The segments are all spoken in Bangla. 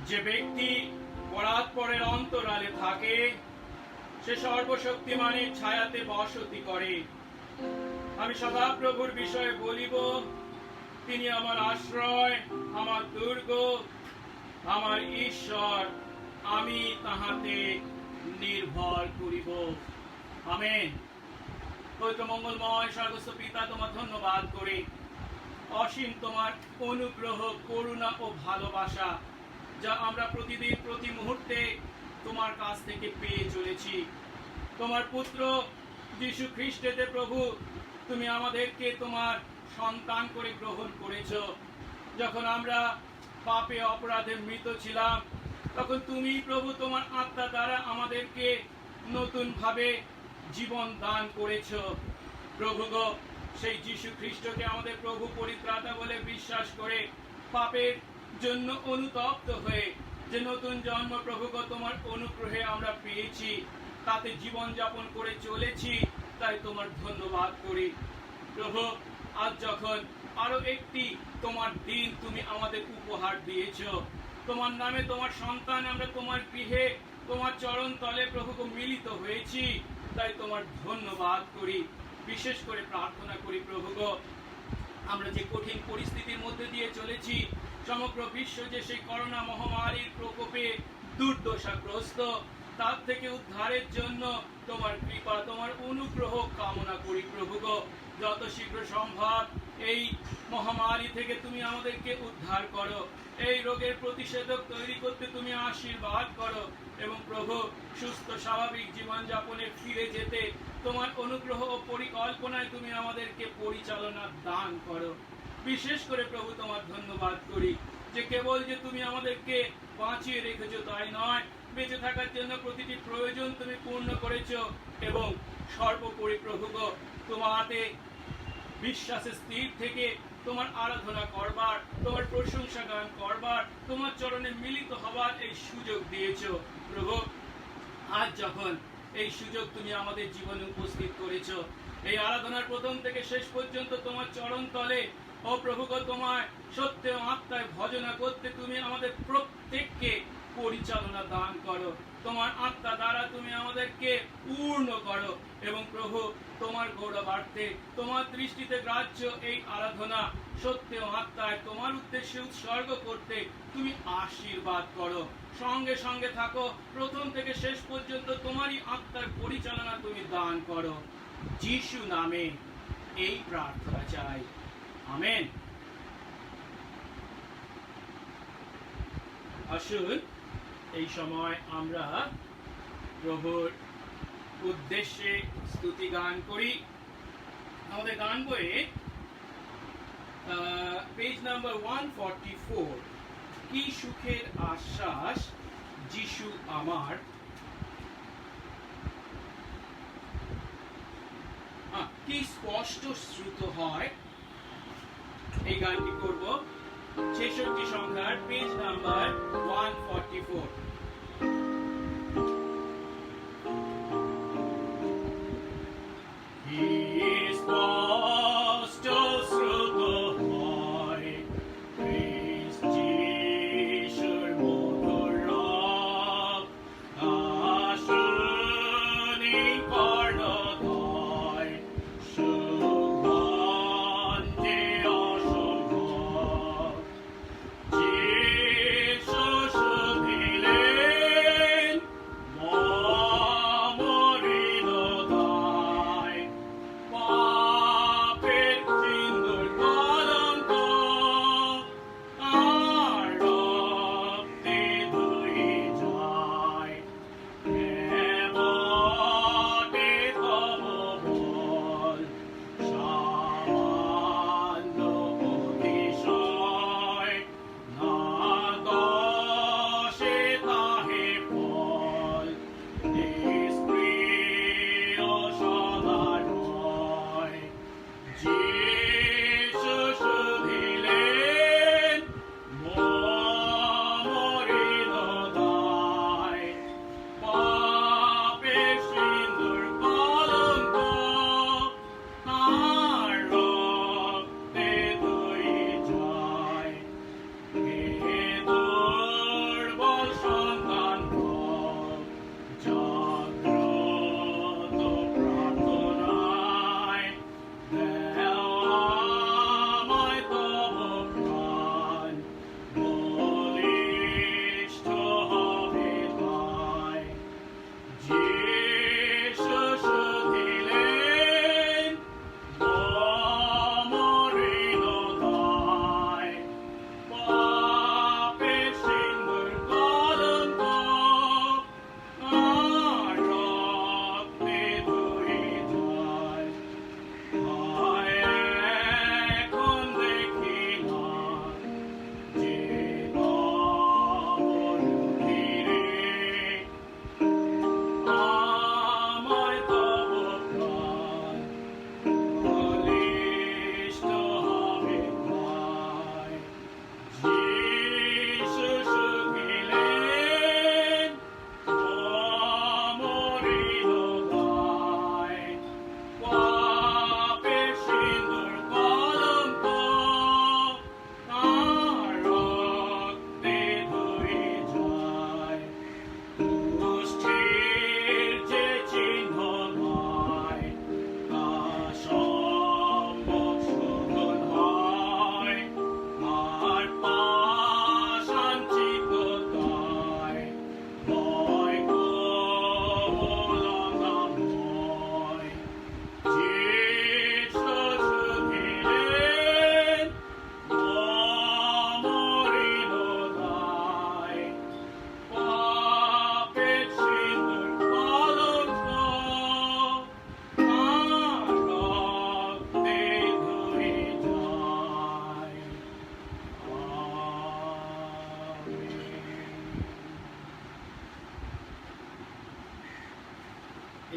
যে ব্যক্তি পরাৎপরের অন্তরালে থাকে সে সর্বশক্তিমানের ছায়াতে বসতি করে। আমি সদাপ্রভুর বিষয়ে বলিব, তিনি আমার আশ্রয়, আমার দুর্গ, আমার ঈশ্বর, আমি তাহাতে নির্ভর করিব। আমেন। পবিত্র মঙ্গলময় স্বর্গস্থ পিতা, তোমার ধন্যবাদ করি। অসীম তোমার অনুগ্রহ, করুণা ও ভালোবাসা যা আমরা প্রতিদিন প্রতি মুহূর্তে তোমার কাছ থেকে পেয়ে চলেছি। তোমার পুত্র যীশু খ্রিস্টেতে প্রভু, তুমি আমাদেরকে তোমার সন্তান করে গ্রহণ করেছ। যখন আমরা পাপে অপরাধে মৃত ছিলাম, তখন তুমি প্রভু তোমার আত্মা দ্বারা আমাদেরকে নতুন ভাবে জীবন দান করেছ। প্রভু গো, সেই যীশু খ্রিস্টকে আমাদের প্রভু পরিত্রাতা বলে বিশ্বাস করে পাপের জন্য অনুতপ্ত হয়ে যে নতুন জন্ম প্রভু গো তোমার অনুগ্রহে আমরা পেয়েছি, তাতে জীবন যাপন করে চলেছি, তাই তোমার ধন্যবাদ করি। প্রভু, আজ যখন আরো একটি তোমার দিন তুমি আমাদের উপহার দিয়েছ, তোমার নামে তোমার সন্তান আমরা তোমার গৃহে তোমার চরণ তলে প্রভু মিলিত হয়েছি, তাই তোমার ধন্যবাদ করি। বিশেষ করে প্রার্থনা করি প্রভু গো, আমরা যে কঠিন পরিস্থিতির মধ্যে দিয়ে চলেছি, সমগ্র বিশ্ব যে সেই করোনা মহামারীর প্রকোপে দুর্দশাগ্রস্ত, তার থেকে উদ্ধারের জন্য তোমার কৃপা, তোমার অনুগ্রহ কামনা করি প্রভু গো। যত শীঘ্র সম্ভব এই মহামারী থেকে তুমি আমাদেরকে উদ্ধার করো, এই রোগের প্রতিষেধক তৈরি করতে তুমি আশীর্বাদ করো, এবং প্রভু সুস্থ স্বাভাবিক জীবনযাপনে ফিরে যেতে তোমার অনুগ্রহ ও পরিকল্পনায় তুমি আমাদেরকে পরিচালনা দান করো। বিশেষ করে প্রভু তোমার ধন্যবাদ করি যে কেবল যে তুমি আমাদেরকে বাঁচিয়ে রেখেছো তাই নয়, বেঁচে থাকার জন্য প্রতিটি প্রয়োজন তুমি পূর্ণ করেছো, এবং সর্বোপরি প্রভু গো তোমাতে বিশ্বাসে স্থির থেকে তোমার আরাধনা করবার, তোমার প্রশংসা গান করবার, তোমার চরণে মিলিত হবার এই সুযোগ দিয়েছো। প্রভু, আজ যখন এই সুযোগ তুমি আমাদের জীবনে উপস্থিত করেছো, এই আরাধনার প্রথম থেকে শেষ পর্যন্ত তোমার চরণ তলে ও প্রভু গো তোমায় সত্য আত্মায় ভজনা করতে তুমি আমাদের প্রত্যেককে পরিচালনা দান করো। তোমার আত্মা দ্বারা তুমি আমাদেরকে পূর্ণ করো, এবং প্রভু তোমার গৌরবার্থে তোমার দৃষ্টিতে গ্রাহ্য এই আরাধনা সত্য আত্মায় তোমার উদ্দেশ্যে উৎসর্গ করতে তুমি আশীর্বাদ করো। সঙ্গে সঙ্গে থাকো, প্রথম থেকে শেষ পর্যন্ত তোমারই আত্মার পরিচালনা তুমি দান করো। যিশু নামে এই প্রার্থনা চাই, আমেন। আসুন এই সময় আমরা প্রভুর উদ্দেশ্যে স্তুতি গান করি। আমাদের গান বইয়ে পেজ নাম্বার 144, কি সুখের আশ্বাস যিশু আমার। কি স্পষ্ট শ্রুত হয়, এই গানটি করব 66 সংখ্যার পেজ নাম্বার 144। Jesus,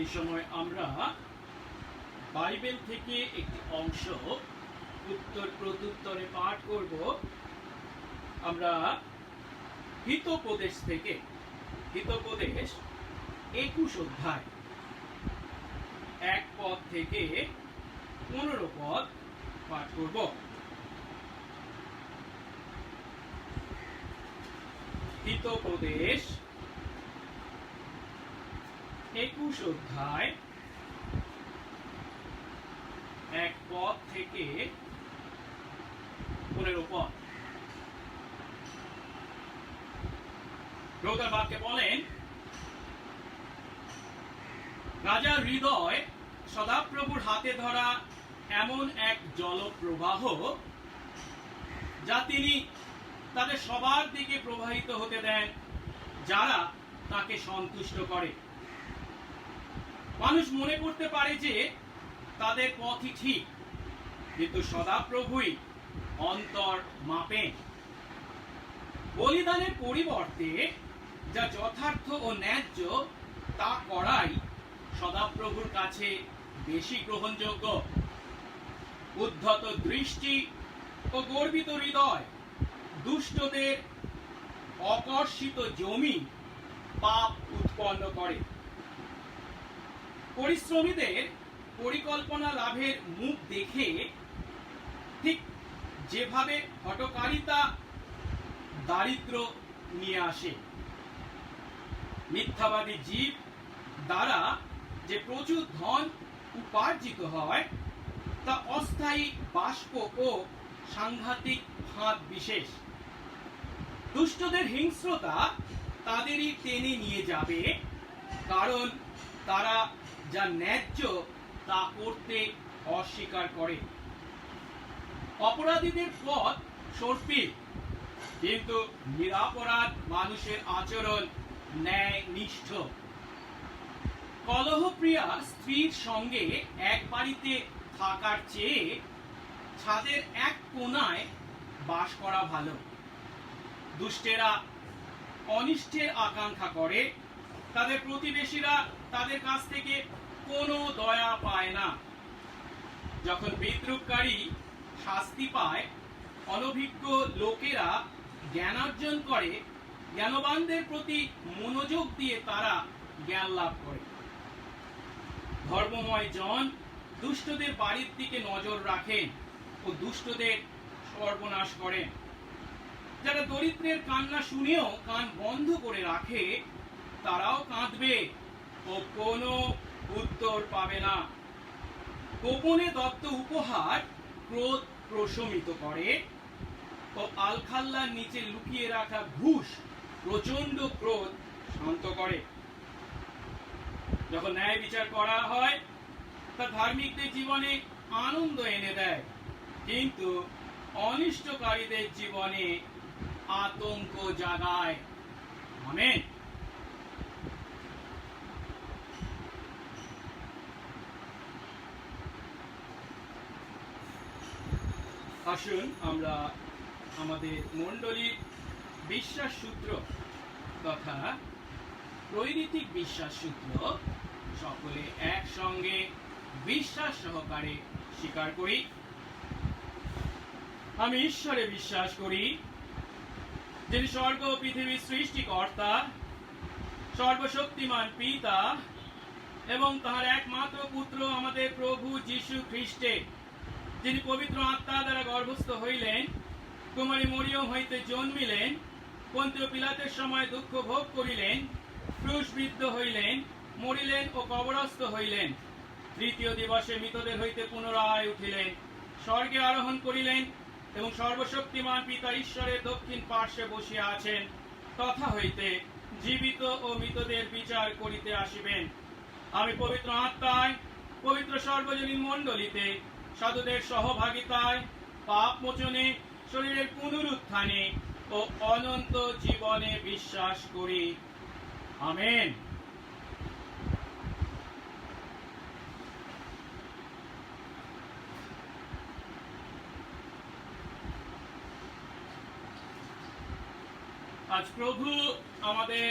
এই সময় আমরা বাইবেল থেকে একটি অংশ উত্তর প্রত্যুত্তরে পাঠ করব। আমরা হিতোপদেশ থেকে, হিতোপদেশ 21 অধ্যায় 1 পদ থেকে 15 পদ পাঠ করব। হিতোপদেশ 21 অধ্যায় 1 পদ থেকে 15 পদ। প্রভু বাক্যে বলেন, রাজার হৃদয় সদাপ্রভুর হাতে ধরা এমন এক জলপ্রবাহ, যা তিনি তাদের সবার দিকে প্রবাহিত হতে দেন যারা তাকে সন্তুষ্ট করে। মানুষ মনে করতে পারে যে তাদের পথই ঠিক, কিন্তু সদাপ্রভুই অন্তর মাপেন। বলিদানের পরিবর্তে যা যথার্থ ও ন্যায্য তা করাই সদাপ্রভুর কাছে বেশি গ্রহণযোগ্য। উদ্ধত দৃষ্টি ও গর্বিত হৃদয় দুষ্টদের অকর্ষিত জমি পাপ উৎপন্ন করে। পরিশ্রমীদের পরিকল্পনা লাভের মুখ দেখে ঠিক যেভাবে হঠকারিতা দারিদ্র নিয়ে আসে, মিথ্যাবাদী জীব দ্বারা যে প্রচুর ধন উপার্জিত হয় তা অস্থায়ী বাষ্প ও সাংঘাতিক ফাঁদ বিশেষ। দুষ্টদের হিংস্রতা তাদেরই টেনে নিয়ে যাবে, কারণ তারা যা ন্যায্য তা করতে অস্বীকার করে। অপরাধীদের পথ সর্পিল, কিন্তু নিরপরাধ মানুষের আচরণ ন্যায়নিষ্ঠ। কলহপ্রিয়া স্ত্রীর সঙ্গে এক বাড়িতে থাকার চেয়ে ছাদের এক কোণায় বাস করা ভালো। দুষ্টেরা অনিষ্টের আকাঙ্ক্ষা করে, তাদের প্রতিবেশীরা তাদের কাছ থেকে কোনো দয়া পায় না। যখন বিদ্রুপকারী শাস্তি পায়, অনভিজ্ঞ লোকেরা জ্ঞানার্জন করে, জ্ঞানবানদের প্রতি মনোযোগ দিয়ে তারা জ্ঞান লাভ করে। ধর্মময় জন দুষ্টদের বাড়ির দিকে নজর রাখেন ও দুষ্টদের সর্বনাশ করেন। যারা দরিদ্রের কান্না শুনেও কান বন্ধ করে রাখে, তারাও কাঁদবে ও কোনো উত্তর পাবে না। গোপনে দত্ত উপহার ক্রোধ প্রশমিত করে ও আলখাল্লার নিচে লুকিয়ে রাখা ঘুষ প্রচন্ড ক্রোধ শান্ত করে। যখন ন্যায় বিচার করা হয়, তা ধার্মিকদের জীবনে আনন্দ এনে দেয়, কিন্তু অনিষ্টকারীদের জীবনে আতঙ্ক জাগায়। আমেন। আসুন আমরা আমাদের মণ্ডলীর বিশ্বাস সূত্র তথা নৈতিক বিশ্বাস সূত্র সকলে একসঙ্গে বিশ্বাস সহকারে স্বীকার করি। আমি ঈশ্বরে বিশ্বাস করি, যিনি স্বর্গ ও পৃথিবীর সৃষ্টিকর্তা, সর্বশক্তিমান পিতা এবং তাঁর একমাত্র পুত্র আমাদের প্রভু যীশু খ্রিস্টে, যিনি পবিত্র আত্মা দ্বারা গর্ভস্থ হইলেন, কুমারী মরিয়ম হইতে জন্মিলেন, পন্তীয় পিলাতের সময় দুঃখ ভোগ করিলেন, ক্রুশবিদ্ধ হইলেন, মরিলেন ও কবরস্থ হইলেন, তৃতীয় দিবসে মৃতদের হইতে পুনরায় উঠিলেন, স্বর্গে আরোহণ করিলেন এবং সর্বশক্তিমান পিতা ঈশ্বরের দক্ষিণ পার্শ্বে বসিয়া আছেন, তথা হইতে জীবিত ও মৃতদের বিচার করিতে আসিবেন। আমি পবিত্র আত্মায়, পবিত্র সর্বজনীন মণ্ডলীতে, সাধুদের সহভাগিতায়, পাপ মোচনে, শরীরের পুনরুত্থানে ও অনন্ত জীবনে বিশ্বাস করি। আমেন। আজ প্রভু আমাদের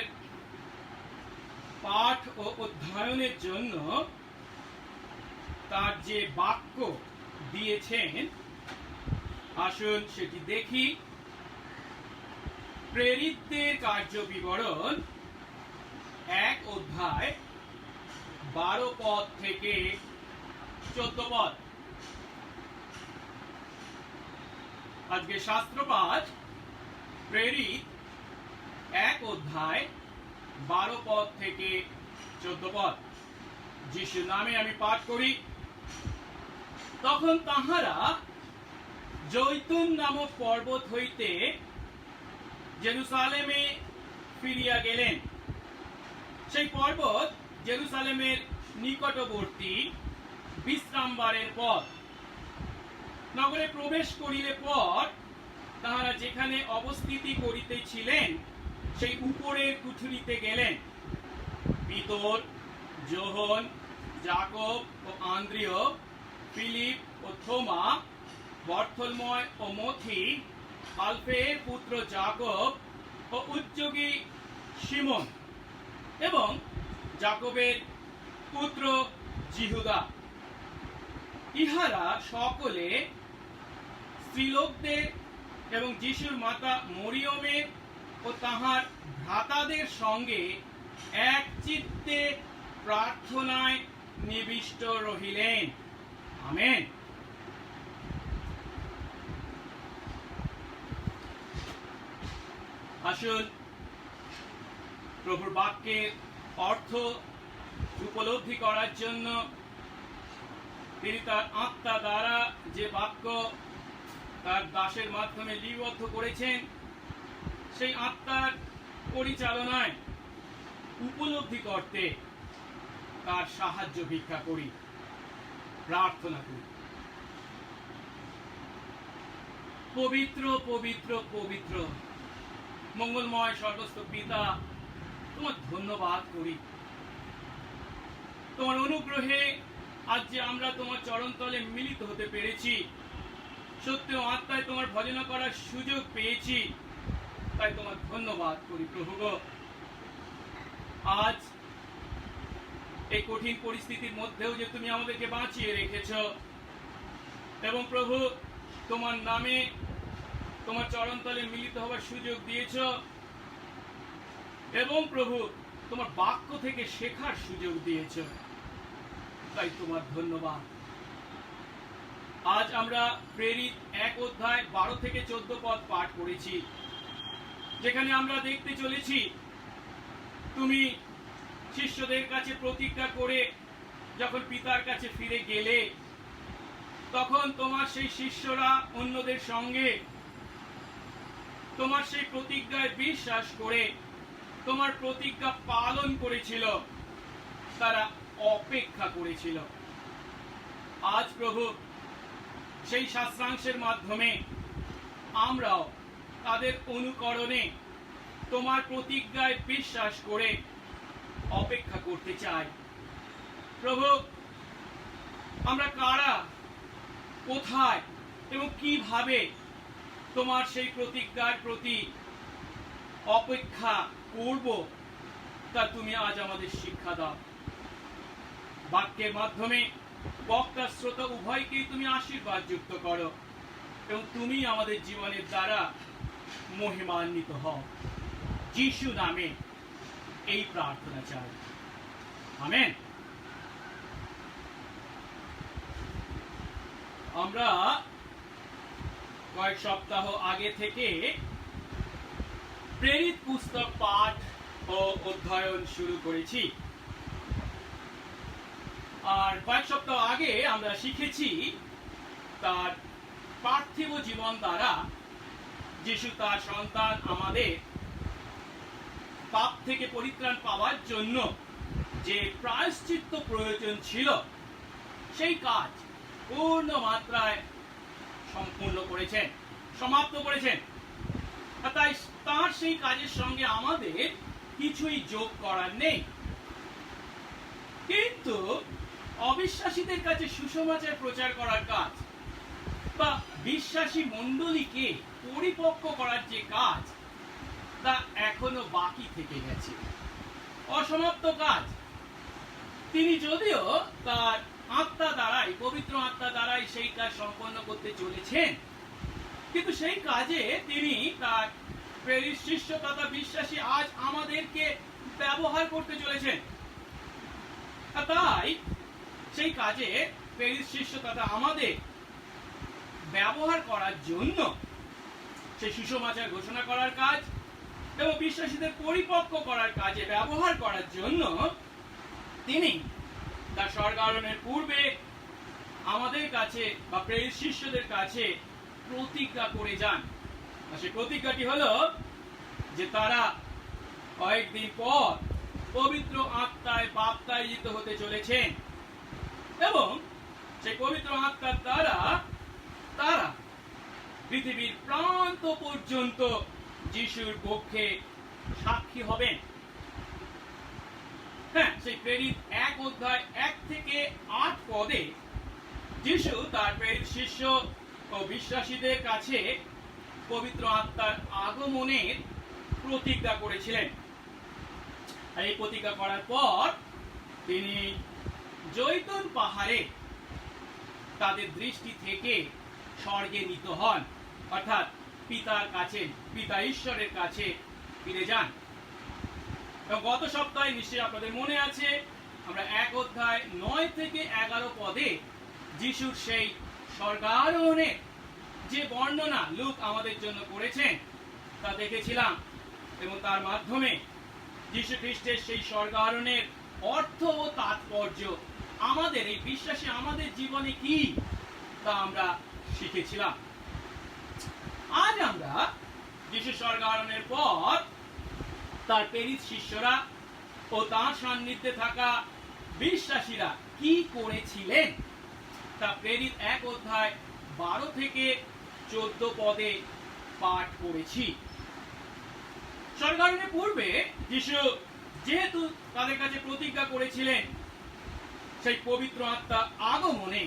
পাঠ ও অধ্যয়নের জন্য তার যে বাক্য দিয়েছেন, আসুন সেটি দেখি। প্রেরিতদের কার্য বিবরণ 1 অধ্যায় 12 পদ থেকে 14 পদ। আজকে শাস্ত্রপাঠ প্রেরিত 1 অধ্যায় 12 পদ থেকে 14 পদ। যিশুর নামে আমি পাঠ করি। তখন তাহারা জৈতুন নামক পর্বত হইতে জেরুসালেমে ফিরিয়া গেলেন। সেই পর্বত জেরুসালেমের নিকটবর্তী বিশ্রামবারের পথ। নগরে প্রবেশ করিলে পর তাহারা যেখানে অবস্থিতি করিতেছিলেন সেই উপরের কুঠুরিতে গেলেন। পিতর, যোহন, যাকব ও আন্দ্রিয়, ফিলিপ ও থোমা, বর্থলময় ও মথি, আলফের পুত্র যাকব ও উদ্যোগী শিমন এবং যাকবের পুত্র জিহুদা। ইহারা সকলে স্ত্রীলোকদের এবং যিশুর মাতা মরিয়মের ও তাহার ভ্রাতাদের সঙ্গে এক চিত্তে প্রার্থনায় নিবিষ্ট রহিলেন। আমেন। আসুন প্রভুর বাক্যের অর্থ উপলব্ধি করার জন্য তিনি তার আত্মা দ্বারা যে বাক্য তার দাসের মাধ্যমে লিপিবদ্ধ করেছেন, সেই আত্মার পরিচালনায় উপলব্ধি করতে তার সাহায্য ভিক্ষা করি, প্রার্থনা করি। পবিত্র পবিত্র পবিত্র মঙ্গলময় সর্বস্ত পিতা, তোমার ধন্যবাদ করি। তোমার অনুগ্রহে আজ যে আমরা তোমার চরণতলে মিলিত হতে পেরেছি, সত্য আত্মায় তোমার ভজনা করার সুযোগ পেয়েছি, তাই তোমার ধন্যবাদ করি প্রভু গো। আজ এই কঠিন পরিস্থিতির মধ্যেও যে তুমি আমাদেরকে বাঁচিয়ে রেখেছ এবং প্রভু তোমার নামে তোমার চরণতলে মিলিত হওয়ার সুযোগ দিয়েছ এবং প্রভু তোমার বাক্য থেকে শেখার সুযোগ দিয়েছ, তাই তোমার ধন্যবাদ। আজ আমরা প্রেরিত 1 অধ্যায় 12 থেকে 14 পদ পাঠ করেছি, যেখানে আমরা দেখতে চলেছি তুমি শিষ্যদের কাছে প্রতিজ্ঞা করে যখন পিতার কাছে ফিরে গেলে, তখন তোমার সেই শিষ্যরা অন্যদের সঙ্গে তোমার সেই প্রতিজ্ঞায় বিশ্বাস করে তোমার প্রতিজ্ঞা পালন করেছিল, তারা অপেক্ষা করেছিল। আজ প্রভু সেই শাস্ত্রাংশের মাধ্যমে আমরাও তাদের অনুকরণে তোমার প্রতিজ্ঞায় বিশ্বাস করে অপেক্ষা করতে চাই। প্রভু, আমরা কারা, কোথায় এবং কিভাবে তোমার সেই প্রতিজ্ঞার প্রতি অপেক্ষা করব, তা তুমি আজ আমাদের শিক্ষা দাও। বাক্যের মাধ্যমে বক্তা শ্রোতা উভয়কেই তুমি আশীর্বাদ যুক্ত করো এবং তুমি আমাদের জীবনের দ্বারা মহিমান্বিত হও। যিশু নামে এই প্রার্থনা চাই, আমেন। আমরা কয়েক সপ্তাহ আগে থেকে প্রেরিত পুস্তক পাঠ ও অধ্যয়ন শুরু করেছি। আর কয়েক সপ্তাহ আগে আমরা শিখেছি তার পার্থিব জীবন দ্বারা যিশু তার সন্তান আমাদের পাপ থেকে পরিত্রাণ পাওয়ার জন্য যে প্রায়শ্চিত্ত প্রয়োজন ছিল, সেই কাজ পূর্ণ মাত্রায় সম্পূর্ণ করেছেন, সমাপ্ত করেছেন। তাই তার সেই কাজের সঙ্গে আমাদের কিছুই যোগ করার নেই। কিন্তু অবিশ্বাসীদের কাছে সুসমাচার প্রচার করার কাজ বা বিশ্বাসী মণ্ডলীকে পরিপক্ক করার যে কাজ, তা এখনো বাকি থেকে গেছে। অসমাপ্ত কাজ। তিনি যদিও তার আত্মা দ্বারাই, পবিত্র আত্মা দ্বারাই সেই কাজ সম্পন্ন করতে চলেছেন, কিন্তু সেই কাজে তিনি তার প্রেরিত শিষ্য তথা বিশ্বাসী আজ আমাদেরকে ব্যবহার করতে চলেছেন। তাই সেই কাজে প্রেরিত শিষ্য তথা আমাদের ব্যবহার করার জন্য, সেই সুসমাচার ঘোষণা করার কাজ এবং বিশ্বাসীদের পরিপক্ক করার কাজে ব্যবহার করার জন্য তিনি তার স্বর্গারোহণের পূর্বে আমাদের কাছে বা প্রেরিত শিষ্যদের কাছে প্রতিজ্ঞা করে যান। সেই প্রতিজ্ঞাটি হলো যে তারা কয়েকদিন পর পবিত্র আত্মায় বাপ্তায়িত হতে চলেছেন এবং সেই পবিত্র আত্মার দ্বারা তারা পৃথিবীর প্রান্ত পর্যন্ত যিশুর পক্ষে সাক্ষী হবেন। হ্যাঁ, সেই প্রেরিত 1 অধ্যায় 1 থেকে 8 পদে যিশু তার প্রেরিত শিষ্য ও বিশ্বাসীদের কাছে পবিত্র আত্মার আগমনের প্রতিজ্ঞা করেছিলেন। আর এই প্রতিজ্ঞা করার পর তিনি জৈতুন পাহাড়ে তাদের দৃষ্টি থেকে স্বর্গে নিত হন, অর্থাৎ পিতার কাছে, পিতা ঈশ্বরের কাছে ফিরে যান। এবং গত সপ্তাহে নিশ্চয়ই আপনাদের মনে আছে, আমরা 1 অধ্যায় 9 থেকে 11 পদে যিশুর সেই স্বর্গারোহণের যে বর্ণনা লূক আমাদের জন্য করেছেন তা দেখেছিলাম এবং তার মাধ্যমে যিশু খ্রিস্টের সেই স্বর্গারোহণের অর্থ ও তাৎপর্য আমাদের এই বিশ্বাসী আমাদের জীবনে কি তা আমরা শিখেছিলাম। আজ আমরা যিশু স্বর্গারোহণের পর তার প্রেরিত শিষ্যরা ও তার সান্নিধ্যে থাকা বিশ্বাসীরা কি করেছিলেন তা প্রেরিত 1 অধ্যায় 12 থেকে 14 পদে পাঠ করেছি। স্বর্গারোহণের পূর্বে যিশু যেহেতু তাদের কাছে প্রতিজ্ঞা করেছিলেন সেই পবিত্র আত্মা আগমনে,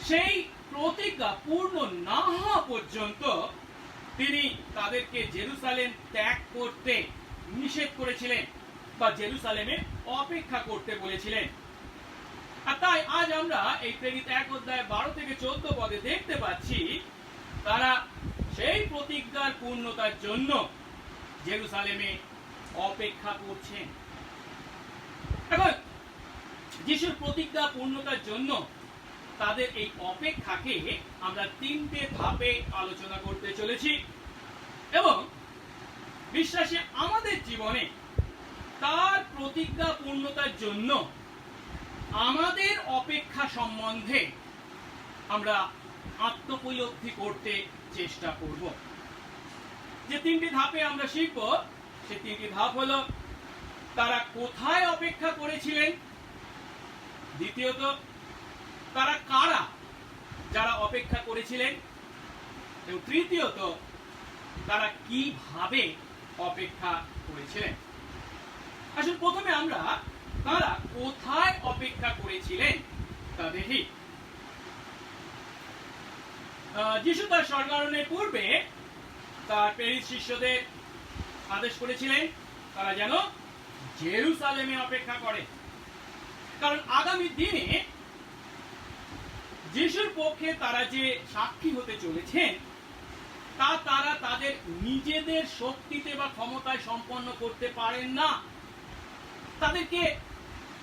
সেই প্রতিজ্ঞা পূর্ণ না হওয়া পর্যন্ত তিনি তাদেরকে জেরুসালেম ত্যাগ করতে নিষেধ করেছিলেন বা জেরুসালেমে অপেক্ষা করতে বলেছিলেন। আর তাই আজ আমরা এই প্রেরিত 1 অধ্যায় 12 থেকে 14 পদে দেখতে পাচ্ছি তারা সেই প্রতিজ্ঞার পূর্ণতার জন্য জেরুসালেমে অপেক্ষা করছেন। এখন যিশুর প্রতিজ্ঞা পূর্ণতার জন্য তাদের এই অপেক্ষাকে আমরা 3টে ধাপে আলোচনা করতে চলেছি এবং বিশ্বাসী আমাদের জীবনে তার প্রতিজ্ঞা পূর্ণতার জন্য আমাদের অপেক্ষা সম্বন্ধে আমরা আত্মোপলব্ধি করতে চেষ্টা করব। যে 3টি ধাপে আমরা শিখব, সেই 3টি ধাপ হলো তারা কোথায় অপেক্ষা করেছিলেন, দ্বিতীয়ত তারা কারা যারা অপেক্ষা করেছিলেন, এবং তৃতীয়ত তারা কিভাবে অপেক্ষা করেছিলেন। আসলে প্রথমে আমরা তারা কোথায় অপেক্ষা করেছিলেন তা দেখি। যিশু তার স্বর্গারোহণের পূর্বে তার প্রেরিত শিষ্যদের আদেশ করেছিলেন তারা যেন জেরুসালেমে অপেক্ষা করে, কারণ আগামী দিনে যিশুর পক্ষে তারা যে সাক্ষী হতে চলেছেন তা তারা তাদের নিজেদের শক্তিতে বা ক্ষমতায় সম্পন্ন করতে পারেন না। তাদেরকে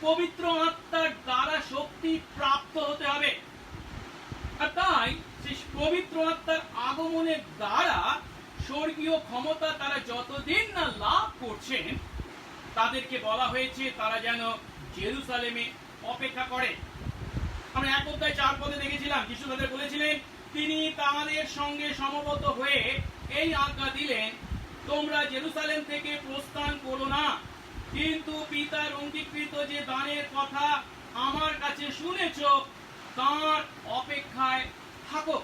পবিত্র আত্মার দ্বারা শক্তি প্রাপ্ত হতে হবে। আর তাই সেই পবিত্র আত্মার আগমনের দ্বারা স্বর্গীয় ক্ষমতা তারা যতদিন না লাভ করছেন তাদেরকে বলা হয়েছে তারা যেন জেরুসালেমে অপেক্ষা করে। আমরা 1 অধ্যায় 4 পদে দেখেছিলাম যিশু তাদের বলেছিলেন, তিনি তাদের সঙ্গে সমবেত হয়ে এই আজ্ঞা দিলেন, তোমরা জেরুসালেম থেকে প্রস্থান করো না, কিন্তু পিতার অঙ্গীকৃত যে দানের কথা আমার কাছে শুনেছ তার অপেক্ষায় থাকো।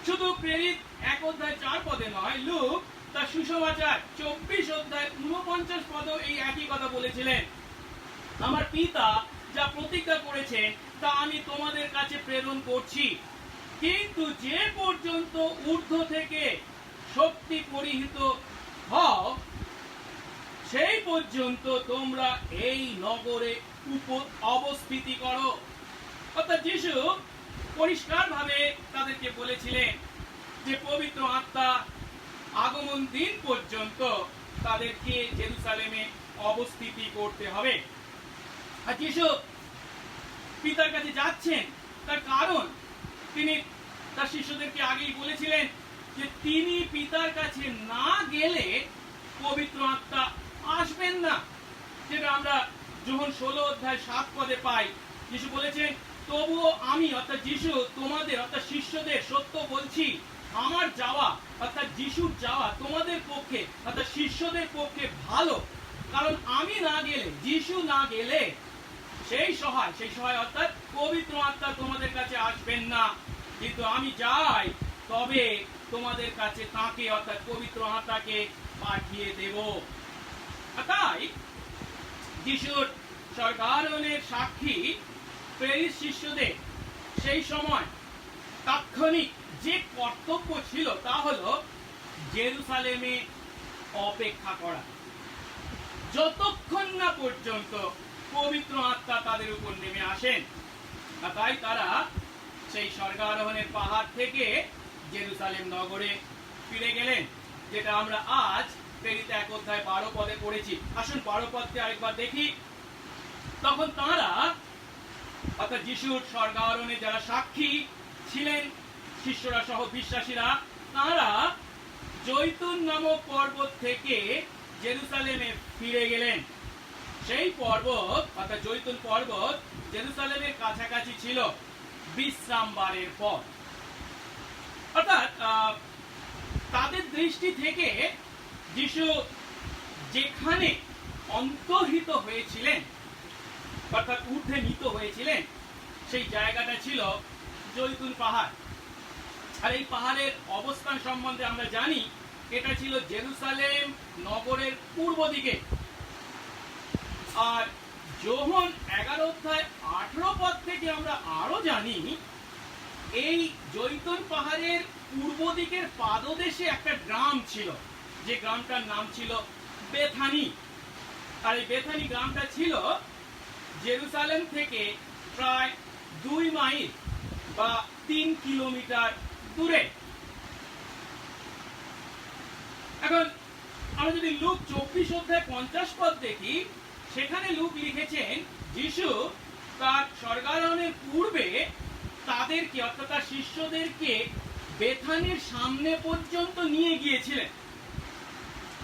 শুধু প্রেরিত 1 অধ্যায় 4 পদে নয়, লূক তার সুসমাচার 24 অধ্যায় 49 পদেও এই একই কথা বলেছিলেন, আমার পিতা যা প্রতিজ্ঞা করেছেন তা আমি তোমাদের কাছে প্রেরণ করছি, কিন্তু যে পর্যন্ত ঊর্ধ্ব থেকে শক্তি পরিহিত হও সে পর্যন্ত তোমরা এই নগরে অবস্থিতি করো। অর্থাৎ যিশু পরিষ্কারভাবে তাদেরকে বলেছিলেন যে পবিত্র আত্মা আগমন দিন পর্যন্ত তাদেরকে জেরুসালেমে অবস্থিতি করতে হবে। আর যিশু পিতার কাছে যাচ্ছেন, তার কারণ তিনি তার শিষ্যদেরকে আগেই বলেছিলেন যে তিনি পিতার কাছে না গেলে পবিত্র আত্মা আসবেন না, যেটা আমরা যোহন 16:7 পাই। যিশু বলেছেন, তবুও আমি অর্থাৎ যিশু তোমাদের অর্থাৎ শিষ্যদের সত্য বলছি, আমার যাওয়া অর্থাৎ যিশুর যাওয়া তোমাদের পক্ষে অর্থাৎ শিষ্যদের পক্ষে ভালো, কারণ আমি না গেলে, যিশু না গেলে সেই সহায় অর্থাৎ পবিত্র আত্মা তোমাদের কাছে আসবেন না, কিন্তু আমি যাই তবে তোমাদের কাছে তাকে অর্থাৎ পবিত্র আত্মাকে পাঠিয়ে দেব। তাই যিশুর স্বর্গারোহণের সাক্ষী প্রেরিত শিষ্যদের সেই সময় তাৎক্ষণিক যে কর্তব্য ছিল তা হলো জেরুসালেমে অপেক্ষা করা, যতক্ষণ না পর্যন্ত পবিত্র আত্মা তাদের উপর নেমে আসেন। তাই তারা সেই স্বর্গারোহণের পাহাড় থেকে জেরুসালেম নগরে ফিরে গেলেন, যেটা আমরা আজ প্রেরিত 1:12 পড়েছি। আসুন 12 পদকে আরেকবার দেখি। তখন তারা অর্থাৎ যিশুর স্বর্গারোহণে যারা সাক্ষী ছিলেন, শিষ্যরা সহ বিশ্বাসীরা, তারা জৈতুন নামক পর্বত থেকে জেরুসালেমে ফিরে গেলেন। সেই পর্বত অর্থাৎ জৈতুন পর্বত জেরুসালেমের কাছাকাছি ছিল বিশ্রামবারের পর। অর্থাৎ তাদের দৃষ্টি থেকে যিশু যেখানে অন্তর্হিত হয়েছিলেন অর্থাৎ ঊর্ধ্বে নীত হয়েছিলেন সেই জায়গাটা ছিল জৈতুন পাহাড়। আর এই পাহাড়ের অবস্থান সম্বন্ধে আমরা জানি এটা ছিল জেরুসালেম নগরের পূর্ব দিকে। আর যোহন 11:18 থেকে আমরা আরো জানি এই জৈতুন পাহাড়ের পূর্ব দিকের পাদদেশে একটা গ্রাম ছিল, যে গ্রামটার নাম ছিল বেথানি। আর এই বেথানি গ্রামটা ছিল জেরুসালেম থেকে প্রায় 2 মাইল বা 3 কিলোমিটার দূরে। এখন আমরা যদি লুক 24:50 দেখি, সেখানে লুক লিখেছেন যিশু তার স্বর্গারোহণের পূর্বে তাদেরকে অর্থাৎ তার শিষ্যদেরকে বেথানির সামনে পর্যন্ত নিয়ে গিয়েছিলেন।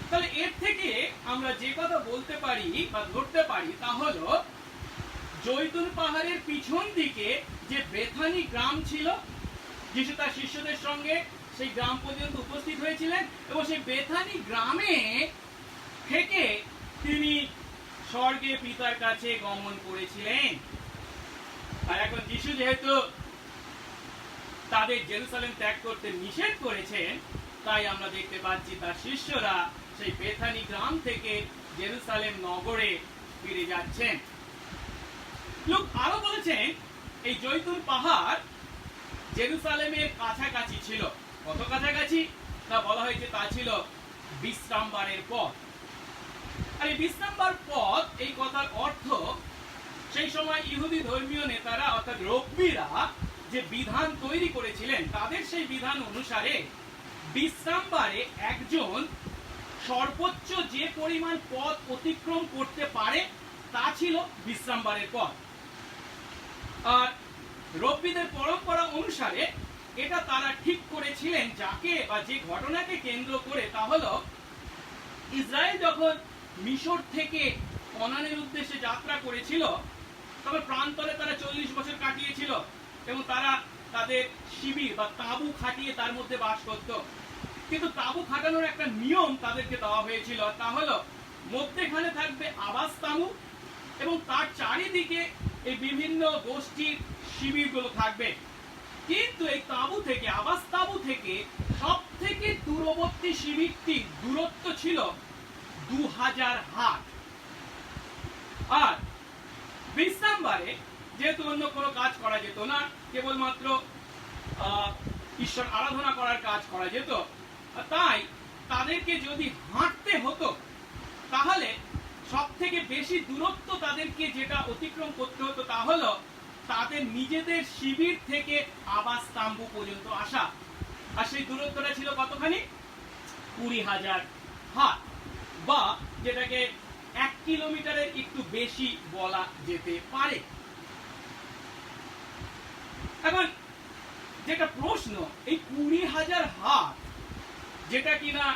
তাহলে এর থেকে আমরা যে কথা বলতে পারি বা ধরতে পারি তা হলো জৈতুন পাহাড়ের পিছন দিকে যে বেথানি গ্রাম ছিল, যিশু তার শিষ্যদের সঙ্গে সেই গ্রাম পর্যন্ত উপস্থিত হয়েছিলেন এবং সেই বেথানি গ্রামে থেকে তিনি স্বর্গে পিতার কাছে গমন করেছিলেন। আর এখন যিশু যেহেতু তাদের জেরুসালেম ত্যাগ করতে নিষেধ করেছেন, তাই আমরা দেখতে পাচ্ছি তার শিষ্যরা সেই বেথানি গ্রাম থেকে জেরুসালেম নগরে ফিরে যাচ্ছেন। লোক আরো বলেছেন এই জৈতুন পাহাড় জেরুসালেমের কাছাকাছি ছিল। কত কাছাকাছি তা বলা হয়েছে তা ছিল বিশ্রামবারের পথ। আর এই বিশ্রামবার পথ এই কথার অর্থ সেই সময় ইহুদি ধর্মীয় নেতারা অর্থাৎ রব্বিরা যে বিধান তৈরি করেছিলেন, তাদের সেই বিধান অনুসারে বিশ্রামবারে একজন সর্বোচ্চ যে পরিমাণ পথ অতিক্রম করতে পারে তা ছিল বিশ্রামবারের পথ। আর রব্বিদের পরম্পরা অনুসারে এটা তারা ঠিক করেছিলেন যাকে বা যে ঘটনাকে কেন্দ্র করে, তা হলো ইসরায়েল যখন মিশর থেকে কনানের উদ্দেশ্যে যাত্রা করেছিল, তবে প্রান্তরে তারা 40 বছর কাটিয়েছিল এবং তারা তাদের শিবির বা তাঁবু খাটিয়ে তার মধ্যে বাস করত। কিন্তু তাঁবু খাটানোর একটা নিয়ম তাদেরকে দেওয়া হয়েছিল, তা হলো মধ্যেখানে থাকবে আবাস তাঁবু এবং তার চারিদিকে এই বিভিন্ন গোষ্ঠীর শিবিরগুলো থাকবে। কিন্তু এই তাঁবু থেকে আবাস তাঁবু থেকে সব থেকে দূরবর্তী শিবিরটির দূরত্ব ছিল 2000 হাত। আর বিশ্রামবারে যেহেতু অন্য কোনো কাজ করা যেত না, কেবলমাত্র ঈশ্বর আরাধনা করার কাজ করা যেত, তাই তাদেরকে যদি হাঁটতে হতো তাহলে বেশি দূরত্ব তাদেরকে যেটা অতিক্রম করতে হতো তা হলো তাদের নিজেদের শিবির থেকে আবাস তাম্বু পর্যন্ত আসা। আর সেই দূরত্বটা ছিল কতখানি? 20,000 হাত, বা যেটাকে 1 কিলোমিটারের একটু বেশি বলা যেতে পারে। এখন যেটা প্রশ্ন, এই 20,000 হাত যেটা কিনা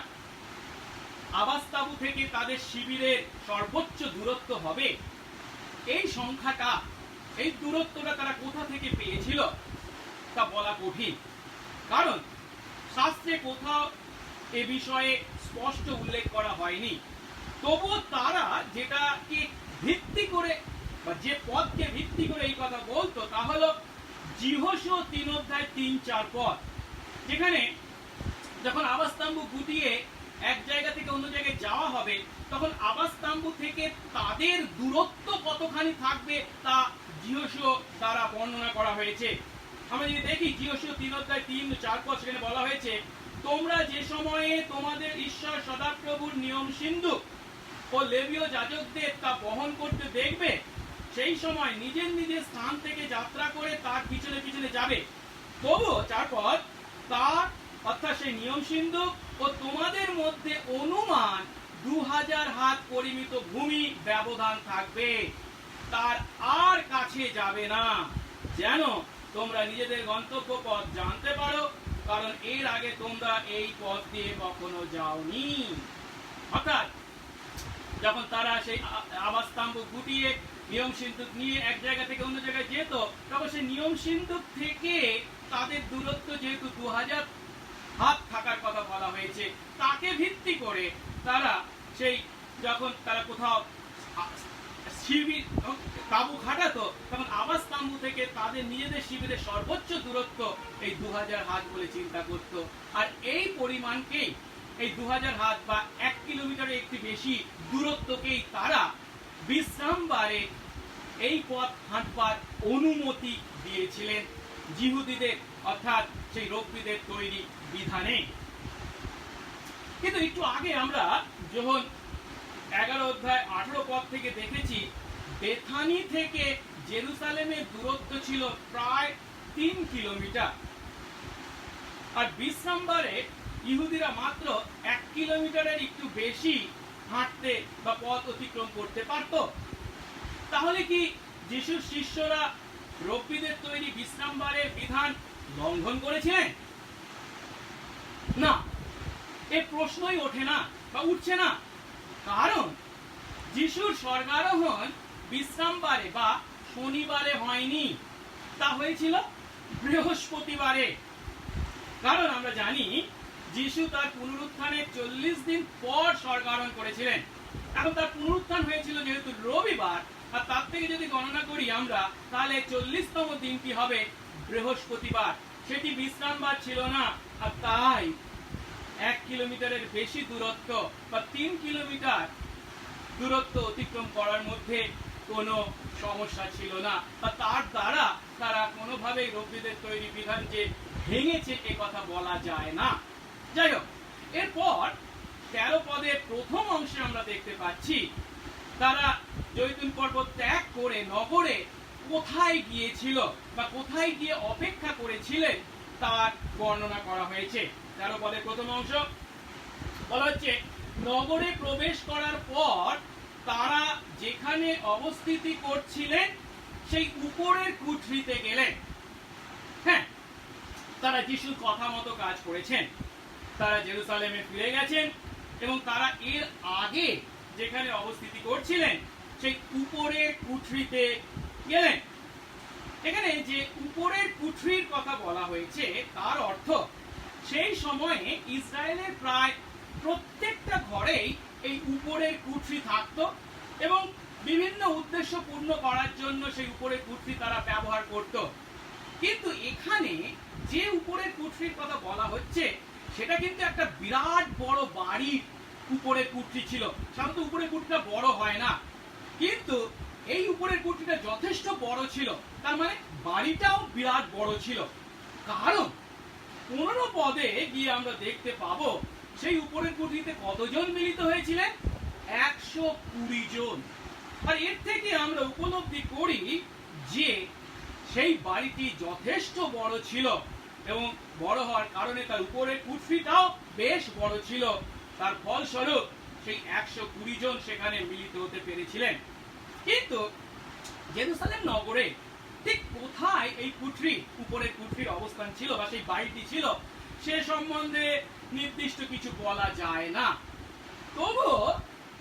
আবাস তাঁবু থেকে তাদের শিবিরের সর্বোচ্চ দূরত্ব হবে, এই সংখ্যাটা, এই দূরত্বটা তারা কোথা থেকে পেয়েছিল তা বলা কঠিন। কারণ শাস্ত্রে কোথাও এ বিষয়ে স্পষ্ট উল্লেখ করা হয়নি। তবুও তারা যেটাকে ভিত্তি করে বা যে পদকে ভিত্তি করে এই কথা বলতো তা হলো যিহোশূয়া 3:3-4 পদ, যেখানে যখন আবাস তাম্বু গুটিয়ে এক জায়গা থেকে অন্য জায়গায় যাওয়া হবে তখন আবাস তাম্বু থেকে তাদের দূরত্ব কতখানি থাকবে তা যিহোশূয়া দ্বারা বর্ণনা করা হয়েছে। আমরা যদি দেখি যিহোশূয়া 3:3-4 পদ, সেখানে বলা হয়েছে, তোমরা যে সময়ে তোমাদের ঈশ্বর সদাপ্রভুর নিয়ম সিন্ধুক ও লেবীয় যাজকদের তা বহন করতে দেখবে, সেই সময় নিজের নিজের স্থান থেকে যাত্রা করে তার পিছনে পিছনে যাবে। তবু 4 পদ, তার অর্থাৎ সেই নিয়ম সিন্ধুক ও তোমাদের মধ্যে অনুমান 2,000 হাত পরিমিত ভূমি ব্যবধান থাকবে, তার আর কাছে যাবে না, যেন তোমরা নিজেদের গন্তব্য পথ জানতে পারো, কারণ এর আগে তোমরা এই পথ দিয়ে কখনো যাওনি। অর্থাৎ যখন তারা সেই আবাস তাম্বু গুটিয়ে নিয়ম সিন্ধুক নিয়ে এক জায়গা থেকে অন্য জায়গায় যেত, তখন সেই নিয়ম সিন্ধুক থেকে তাদের দূরত্ব যেহেতু 2,000 হাত থাকার কথা বলা হয়েছে, তাকে ভিত্তি করে তারা সেই যখন তারা কোথাও শিবির তাঁবু খাটাতো তখন আবাস তাঁবু থেকে তাদের নিজেদের শিবিরের সর্বোচ্চ দূরত্ব এই 2,000 হাত বলে চিন্তা করত। আর এই পরিমাণকেই, এই 2,000 হাত বা 1 কিলোমিটারের একটু বেশি দূরত্বকেই তারা বিশ্রামবারে এই পথ হাঁটবার অনুমতি দিয়েছিলেন যিহুদিদের, অর্থাৎ সেই রব্বীদের তৈরি বিধানে। কিন্তু একটু আগে আমরা যখন 11:18 থেকে দেখেছি, বেথানি থেকে জেরুসালেমের দূরত্ব ছিল প্রায় 3 কিলোমিটার, আর বিশ্রামবারে ইহুদিরা মাত্র 1 কিলোমিটারের একটু বেশি হাঁটতে বা পথ অতিক্রম করতে পারত। তাহলে কি যিশুর শিষ্যরা রব্বীদের তৈরি বিশ্রামবারের বিধান লঙ্ঘন করেছিলেন? না, এ প্রশ্নই ওঠে না বা উঠছে না। কারণ যিশুর স্বর্গারোহণ বিশ্রামবারে বা শনিবারে হয়নি, তা হয়েছিল বৃহস্পতিবারে। কারণ আমরা জানি যিশু তার পুনরুত্থানের 40 দিন পর স্বর্গারোহণ করেছিলেন। এখন তার পুনরুত্থান হয়েছিল যেহেতু রবিবার, আর তার থেকে যদি গণনা করি আমরা, তাহলে 40তম দিনটি হবে বৃহস্পতিবার, সেটি বিশ্রামবার ছিল না। আর তাই 1 কিলোমিটারের বেশি দূরত্ব বা 3 কিলোমিটার দূরত্ব অতিক্রম করার মধ্যে কোনো সমস্যা ছিল না, বা তার দ্বারা তারা কোনোভাবেই রব্বীদের তৈরি বিধান যে ভেঙেছে এ কথা বলা যায় না। যাই হোক, এরপর 13 পদের প্রথম অংশে আমরা দেখতে পাচ্ছি তারা জৈতুন পর্বত ত্যাগ করে নগরে কোথায় গিয়েছিল বা কোথায় গিয়ে অপেক্ষা করেছিলেন তার বর্ণনা করা হয়েছে। 13 পদের প্রথম অংশ বলা হচ্ছে, নগরে প্রবেশ করার পর তারা যেখানে অবস্থিতি করছিলেন সেই উপরের কুঠরিতে গেলেন। হ্যাঁ, তারা যিশুর কথা মতো কাজ করেছেন, তারা জেরুসালেমে ফিরে গেছেন এবং তারা এর আগে যেখানে অবস্থিতি করছিলেন সেই উপরের কুঠরিতে গেলেন। এখানে যে উপরের কুঠরির কথা বলা হয়েছে তার অর্থ সেই সময়ে ইসরায়েলের প্রায় প্রত্যেকটা ঘরেই এই উপরের কুঠরি থাকতো এবং বিভিন্ন উদ্দেশ্য পূর্ণ করার জন্য সেই উপরের কুঠরি তারা ব্যবহার করত। কিন্তু এখানে যে উপরের কুঠরির কথা বলা হচ্ছে সেটা কিন্তু একটা বিরাট বড় বাড়ির উপরের কুঠরি ছিল। সাধারণত উপরের কুঠরিটা বড় হয় না, কিন্তু এই উপরের কুঠরিটা যথেষ্ট বড় ছিল, তার মানে বাড়িটাও বিরাট বড় ছিল। কারণ 15 পদে গিয়ে আমরা দেখতে পাবো সেই উপরের কুঠরিতে কতজন মিলিত হয়েছিলেন? 120 জন। আর এর থেকে আমরা উপলব্ধি করি যে সেই বাড়িটি যথেষ্ট বড় ছিল এবং বড় হওয়ার কারণে তার উপরের কুঠরিটাও বেশ বড় ছিল। তার ফলস্বরূপ সেই 120 জন সেখানে মিলিত হতে পেরেছিলেন। কিন্তু জেরুসালেম নগরে ঠিক কোথায় এই কুঠরি, উপরের কুঠরির অবস্থান ছিল বা সেই বাড়িটি ছিল, সে সম্বন্ধে নির্দিষ্ট কিছু বলা যায় না। তবুও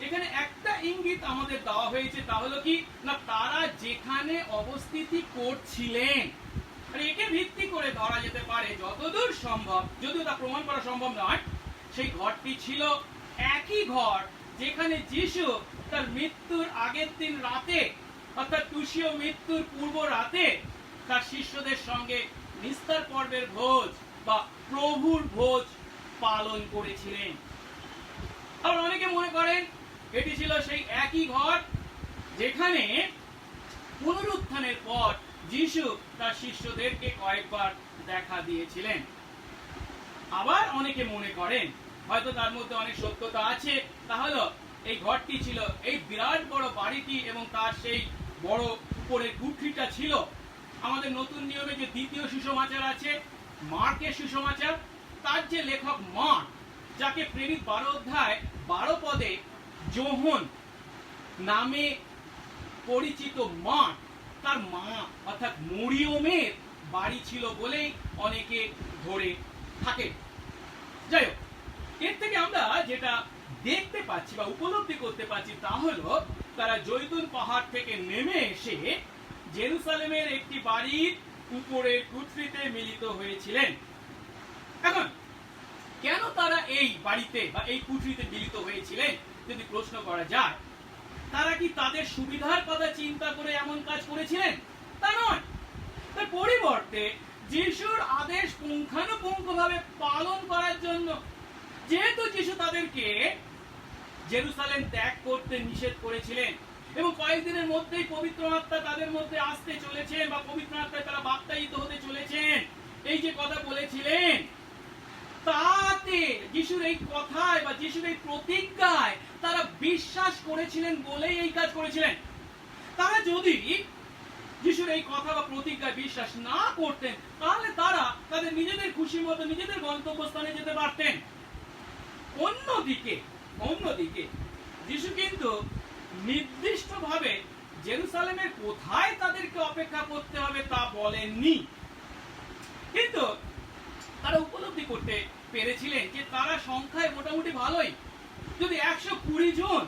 এখানে একটা ইঙ্গিত আমাদের দেওয়া হয়েছে, তা হলো কি না, তারা যেখানে অবস্থিতি করছিলেন, একে ভিত্তি করে ধরা যেতে পারে যতদূর সম্ভব, যদিও তা প্রমাণ করা সম্ভব নয়, সেই ঘরটি ছিল একই ঘর যেখানে যিশু তার মৃত্যুর আগের দিন রাতে, অর্থাৎ তুষীয় মৃত্যুর পূর্ব রাতে তার শিষ্যদের সঙ্গে নিস্তার পর্বের ভোজ বা প্রভুর ভোজ পালন করেছিলেন। আবার অনেকে মনে করেন এটি ছিল সেই একই ঘর যেখানে পুনরুত্থানের পর যিশু তার শিষ্যদেরকে কয়েকবার দেখা দিয়েছিলেন। আবার অনেকে মনে করেন, হয়তো তার মধ্যে অনেক সত্যতা আছে, তাহলে এই ঘরটি ছিল এই বিরাট বড় বাড়িটি এবং তার সেই বড় উপরের কুঠরিটা ছিল আমাদের নতুন নিয়মে যে দ্বিতীয় সুসমাচার আছে, মার্কের সুসমাচার, তার যে লেখক মার্ক, যাকে প্রেরিত 12 অধ্যায় 12 পদে যোহন নামে পরিচিত মার্ক, তার মা অর্থাৎ মরিয়মের বাড়ি ছিল বলেই অনেকে ধরে থাকে। যাই হোক, এর থেকে আমরা যেটা দেখতে পাচ্ছি বা উপলব্ধি করতে পারছি তা হলো তারা জৈতুন পাহাড় থেকে নেমে এসে জেরুসালেমের একটি বাড়ির উপরের কুঠরিতে মিলিত হয়েছিলেন। এখন কেন তারা এই বাড়িতে বা এই কুঠরিতে মিলিত হয়েছিলেন যদি প্রশ্ন করা যায়, তারা কি তাদের সুবিধার কথা চিন্তা করে এমন কাজ করেছিলেন? তা নয়। তার পরিবর্তে যিশুর আদেশ পুঙ্খানুপুঙ্খভাবে পালন করার জন্য, যেহেতু যিশু তাদেরকে জেরুসালেম ত্যাগ করতে নিষেধ করেছিলেন এবং কয়েকদিনের মধ্যেই পবিত্র আত্মা তাদের মধ্যে আসতে চলেছেন বা পবিত্র আত্মায় তারা বাপ্তায়িত হতে চলেছেন, এই যে কথা বলেছিলেন, তাতে যিশুর এই কথায় বা যিশুর এই প্রতিজ্ঞায় তারা বিশ্বাস করেছিলেন বলেই এই কাজ করেছিলেন। তারা যদি যিশুর এই কথা বা প্রতিজ্ঞায় বিশ্বাস না করতেন, তাহলে তারা তাদের নিজেদের খুশি মতো নিজেদের গন্তব্যস্থানে যেতে পারতেন। অন্যদিকে যিশু কিন্তু নির্দিষ্টভাবে জেরুসালেমের কোথায় তাদেরকে অপেক্ষা করতে হবে তা বলেননি, কিন্তু তারা উপলব্ধি করতে পেরেছিলেন যে তারা সংখ্যায় মোটামুটি ভালোই। যদি 120 জন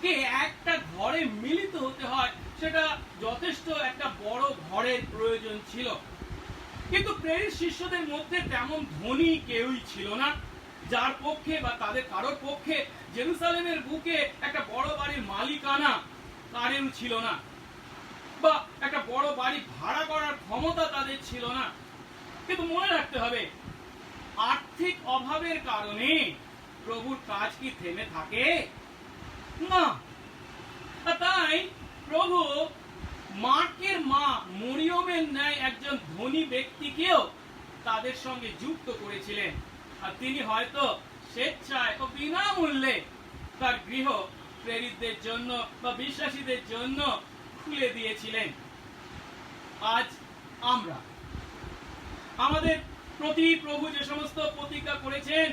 কে একটা ঘরে মিলিত হতে হয়, সেটা যথেষ্ট একটা বড় ঘরের প্রয়োজন ছিল। কিন্তু প্রেরিত শিষ্যদের মধ্যে তেমন ধনী কেউই ছিল না যার পক্ষে বা তাদের কারোর পক্ষে জেরুসালেমের বুকে একটা বড় বাড়ির মালিকানা কারেও ছিল না, বা একটা বড় বাড়ি ভাড়া করার ক্ষমতা তাদের ছিল না। কিন্তু মনে রাখতে হবে, আর্থিক অভাবের কারণে প্রভুর কাজ কি থেমে থাকে? না। তাই প্রভু মার্কের মা মরিয়মের ন্যায় একজন ধনী ব্যক্তিকেও তাদের সঙ্গে যুক্ত করেছিলেন, আর তিনি হয়তো স্বেচ্ছায় ও বিনামূল্যে তার গৃহ প্রেরিতদের জন্য বা বিশ্বাসীদের জন্য খুলে দিয়েছিলেন। আজ আমরা আমাদের প্রতি প্রভু যে সমস্ত প্রতিজ্ঞা করেছেন,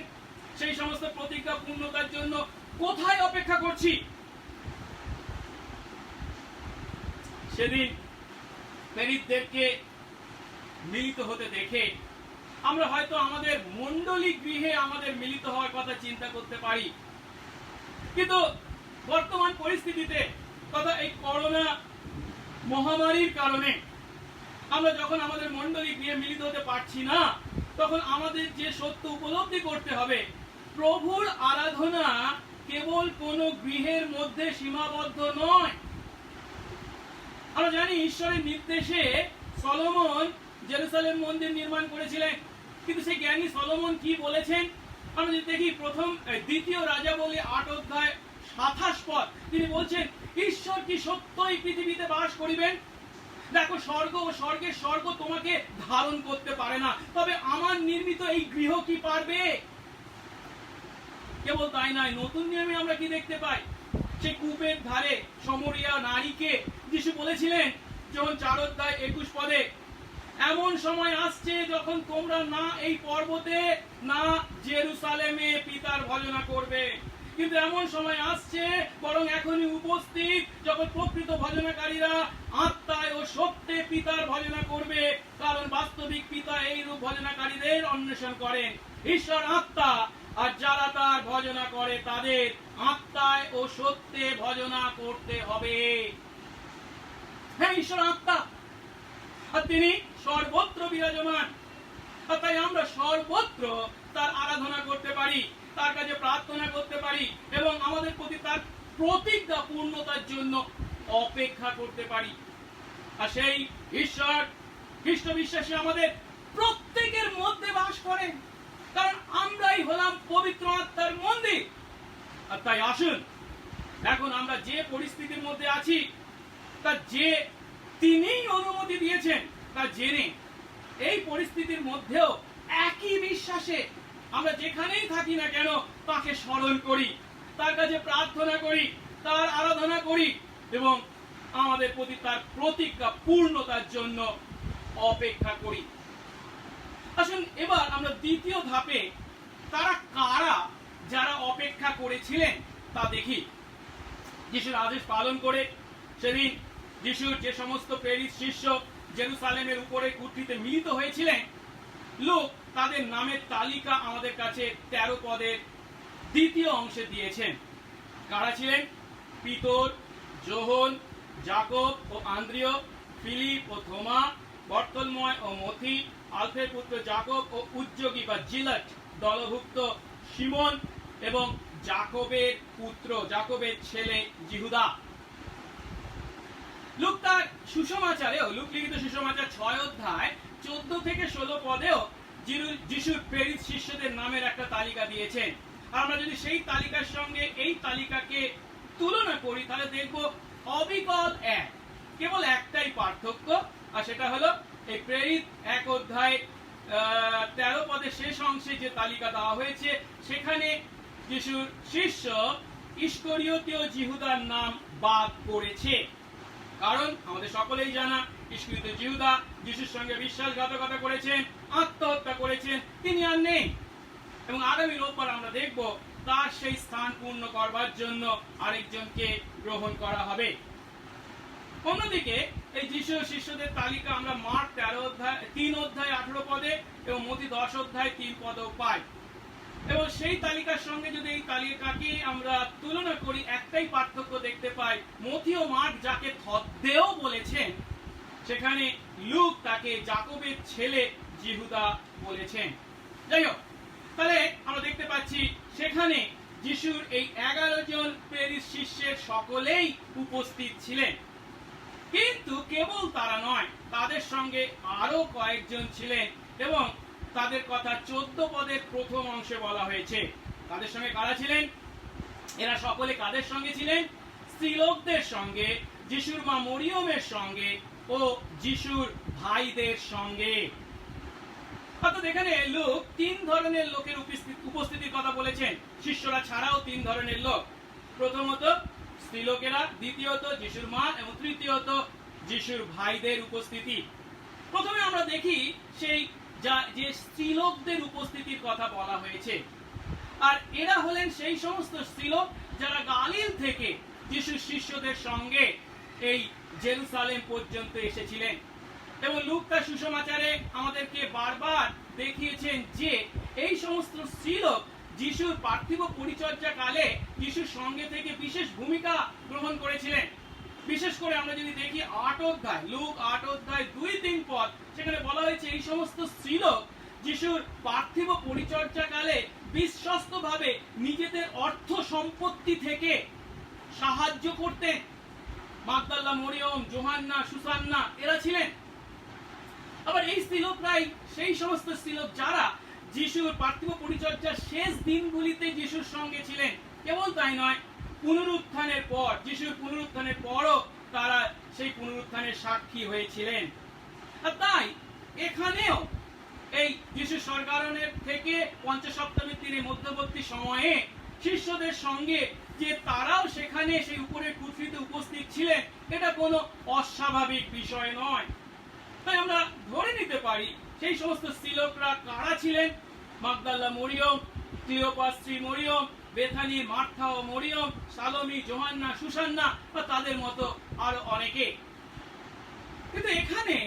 সেই সমস্ত প্রতিজ্ঞা পূর্ণতার জন্য কোথায় অপেক্ষা করছি? সেদিন প্রেরিতদেরকে মিলিত হতে দেখে আমরা হয়তো আমাদের মণ্ডলী গৃহে আমাদের মিলিত হওয়ার কথা চিন্তা করতে পারি, কিন্তু বর্তমান পরিস্থিতিতে তথা এই করোনা মহামারীর কারণে আমরা যখন আমাদের মণ্ডলী গৃহে মিলিত হতে পারছি না, তখন আমাদের যে সত্য উপলব্ধি করতে হবে, প্রভুর আরাধনা কেবল কোন গৃহের মধ্যে সীমাবদ্ধ নয়। আমরা জানি ঈশ্বরের নির্দেশে সলোমন জেরুসালেম মন্দির নির্মাণ করেছিলেন, কিন্তু সেই জ্ঞানী সলোমন কি বলেছেন আমরা যদি দেখি দ্বিতীয় রাজাবলী 8 অধ্যায় 27 পদ, তিনি বলছেন, ঈশ্বর কি সত্যই পৃথিবীতে বাস করিবেন? দেখো, স্বর্গ ও স্বর্গের স্বর্গ তোমাকে ধারণ করতে পারে না, তবে আমার নির্মিত এই গৃহ কি পারবে? কেবল তাই নয়, নতুন নিয়মে আমরা কি দেখতে পাই? সেই কূপের ধারে সমরিয়া নারীকে যিশু বলেছিলেন যখন 4:21 এমন সময় আসছে যখন তোমরা না এই পর্বতে না জেরুসালেমে পিতার ভজনা করবে, কিন্তু এমন সময় আসছে বরং এখনই উপস্থিত যখন প্রকৃত ভজনাকারীরা আত্মায় ও সত্যে পিতার ভজনা করবে, কারণ বাস্তবিক পিতা এই রূপ ভজনাকারীদের অন্বেষণ করেন। ঈশ্বর আত্মা, আর যারা তার ভজনা করে তাদের আত্মায় ও সত্যে ভজনা করতে হবে। হ্যাঁ, ঈশ্বর আত্মা, আর তিনি সর্বত্র বিরাজমান, আর তাই আমরা সর্বত্র তার আরাধনা করতে পারি, তার কাছে প্রার্থনা করতে পারি এবং আমাদের প্রতি তার প্রতিজ্ঞা পূর্ণতার জন্য অপেক্ষা করতে পারি। আর সেই ঈশ্বর খ্রিস্ট বিশ্বাসী আমাদের প্রত্যেকের মধ্যে বাস করেন, কারণ আমরাই হলাম পবিত্র আত্মার মন্দির। আর তাই আসুন, এখন আমরা যে পরিস্থিতির মধ্যে আছি তা যে তিনিই অনুমতি দিয়েছেন তা জেনে এই পরিস্থিতির মধ্যেও একই বিশ্বাসে আমরা যেখানেই থাকি না কেন তাকে স্মরণ করি, তার কাছে প্রার্থনা করি, তার আরাধনা করি এবং আমাদের প্রতি তার প্রতিজ্ঞা পূর্ণতার জন্য অপেক্ষা করি। আসুন এবার আমরা দ্বিতীয় ধাপে তারা কারা যারা অপেক্ষা করেছিলেন তা দেখি। যিশুর আদেশ পালন করে সেদিন যিশুর যে সমস্ত প্রেরিত শিষ্য জেরুসালেমের উপরে কুঠিতে মিলিত হয়েছিলেন, লোক তাদের নামের তালিকা আমাদের কাছে 13 পদের দ্বিতীয় অংশে দিয়েছেন। কারা ছিলেন? পিতর, যোহন, যাকব ও আন্দ্রিয়, ফিলিপ ও থোমা, বর্তলময় ও মথি, আলফের পুত্র যাকব ও উদ্যোগী বা জিলট দলভুক্ত সিমন এবং যাকবের পুত্র, যাকবের ছেলে জিহুদা। লুক তার সুসমাচারেও, লুক লিখিত সুসমাচার 6:14-16 পদেও যিশুর প্রেরিত শিষ্যদের নামের একটা তালিকা দিয়েছেন। আর আমরা যদি সেই তালিকার সঙ্গে এই তালিকাকে তুলনা করি তাহলে দেখব অবিকল এক, কেবল একটাই পার্থক্য, আর সেটা হলো এই প্রেরিত 1:13 পদের শেষ অংশে যে তালিকা দেওয়া হয়েছে সেখানে যিশুর শিষ্য ইস্করিওতীয় জিহুদার নাম বাদ পড়েছে। কারণ আমাদের সকলেই জানা, ইস্করিওতীয় জিহুদা যিশুর সঙ্গে বিশ্বাসঘাতকতা করেছেন, আত্মহত্যা করেছেন, তিনি আর নেই এবং আগামী রোববার আমরা দেখব তার সেই স্থান পূর্ণ করবার জন্য আরেকজনকে গ্রহণ করা হবে। অন্যদিকে এই যিশুর শিষ্যদের তালিকা আমরা মার্ক 3:18 পদে এবং মথি 10:3 পদেও পাই এবং সেই তালিকার সঙ্গে যদি এই তালিকাকে আমরা তুলনা করি একটাই পার্থক্য দেখতে পাই। মথি ও মার্ক যাকে থদ্দেও বলেছেন সেখানে লুক তাকে যাকবের ছেলে জিহুদা বলেছেন। যাই হোক, তাহলে আমরা দেখতে পাচ্ছি সেখানে যিশুর এই 11 জন প্রেরিত শিষ্যের সকলেই উপস্থিত ছিলেন, কিন্তু কেবল তারা নয়, তাদের সঙ্গে আরো কয়েকজন ছিলেন এবং তাদের কথা 14 পদের প্রথম অংশে বলা হয়েছে। তাদের সঙ্গে কারা ছিলেন? এরা সকলে কাদের সঙ্গে ছিলেন? স্ত্রীলোকদের সঙ্গে, যিশুর মা মরিয়মের সঙ্গে ও যিশুর ভাইদের সঙ্গে। অর্থাৎ এখানে লোক 3 ধরনের লোকের উপস্থিতির কথা বলেছেন, শিষ্যরা ছাড়াও 3 ধরনের লোক। প্রথমত স্ত্রীলোকেরা, দ্বিতীয়ত যিশুর মা এবং তৃতীয়ত যিশুর ভাইদের উপস্থিতি। প্রথমে আমরা দেখি সেই যে স্ত্রীলোকদের উপস্থিতির কথা বলা হয়েছে, আর এরা হলেন সেই সমস্ত স্ত্রীলোক যারা গালিল থেকে যিশুর শিষ্যদের সঙ্গে এই জেরুসালেম পর্যন্ত এসেছিলেন এবং লুক তার সুসমাচারে আমাদেরকে বারবার দেখিয়েছেন যে এই সমস্ত স্ত্রীলোক যিশুর পার্থিব পরিচর্যা কালে যিশুর সঙ্গে থেকে বিশেষ ভূমিকা গ্রহণ করেছিলেন। বিশেষ করে আমরা যদি দেখি 8 অধ্যায়, লুক 8:2-3 পদ, সেখানে বলা হয়েছে এই সমস্ত স্ত্রীলোক যিশুর পার্থিব পরিচর্যা কালে বিশ্বস্তভাবে নিজেদের অর্থ সম্পত্তি থেকে সাহায্য করতেন। মাগদালা, মরিয়ম, যোহান্না, সুসান্না এরা ছিলেন। আবার এই স্ত্রীলোকরাই সেই সমস্ত স্ত্রীলোক যারা যিশুর পার্থিব পরিচর্যার শেষ দিনগুলিতে যিশুর সঙ্গে ছিলেন। কেবল তাই নয়, পুনরুত্থানের পর, যিশুর পুনরুত্থানের পরও তারা সেই পুনরুত্থানের সাক্ষী হয়েছিলেন। আর তাই এখানেও এই যিশু স্বর্গারোহণের থেকে 50 সপ্তাহের দিনের মধ্যবর্তী সময়ে শিষ্যদের সঙ্গে যে তারাও সেখানে সেই উপরের কুঠরিতে উপস্থিত ছিলেন, এটা কোনো অস্বাভাবিক বিষয় নয়। তাই আমরা ধরে নিতে পারি সেই সমস্ত স্ত্রীলোকরা কারা ছিলেন? মাগদালা মরিয়ম, ক্লিওপাস স্ত্রী মরিয়ম, বেথানি মার্থা ও মরিয়ম, সালোমি, যোহান্না, সুসান্না বা তাদের মতো আরো অনেকে। কিন্তু এখানে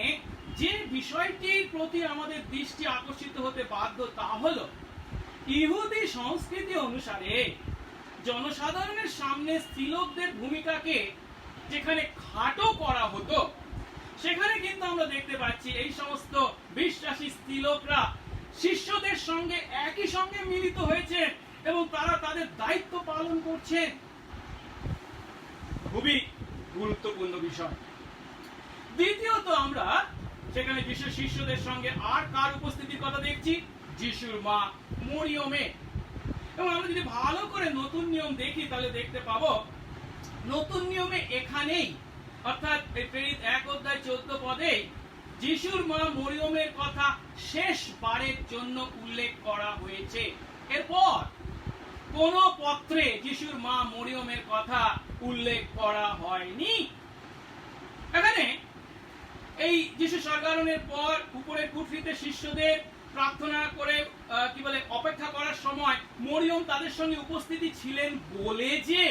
যে বিষয়টির প্রতি আমাদের দৃষ্টি আকর্ষিত হতে বাধ্য তা হলো ইহুদি সংস্কৃতি অনুসারে জনসাধারণের সামনে স্ত্রীলোকদের ভূমিকাকে যেখানে খাটো করা হতো, সেখানে কিন্তু আমরা দেখতে পাচ্ছি এই সমস্ত বিশ্বাসী স্ত্রীলোকরা শিষ্যদের সঙ্গে একই সঙ্গে মিলিত হয়েছে এবং তারা তাদের দায়িত্ব পালন করছেন। খুবই গুরুত্বপূর্ণ বিষয়। দ্বিতীয়ত আমরা সেখানে যিশুর শিষ্যদের সঙ্গে আর কার উপস্থিতির কথা দেখছি? যিশুর মা মরিয়মে। এবং আমরা যদি ভালো করে নতুন নিয়ম দেখি তাহলে দেখতে পাবো নতুন নিয়মে এখানেই অর্থাৎ প্রেরিত 1:14 পদে যিশুর মা মরিয়মের কথা শেষবারের জন্য উল্লেখ করা হয়েছে। এরপর কোন পত্রে যিশুর মা মরিয়মের কথা উল্লেখ করা হয়নি। এখানে এই যিশু স্বর্গারোহণের পর উপরের কুঠরিতে শিষ্যদের প্রার্থনা করে অপেক্ষা করার সময় মরিয়ম তাদের সঙ্গে উপস্থিতি ছিলেন বলে যে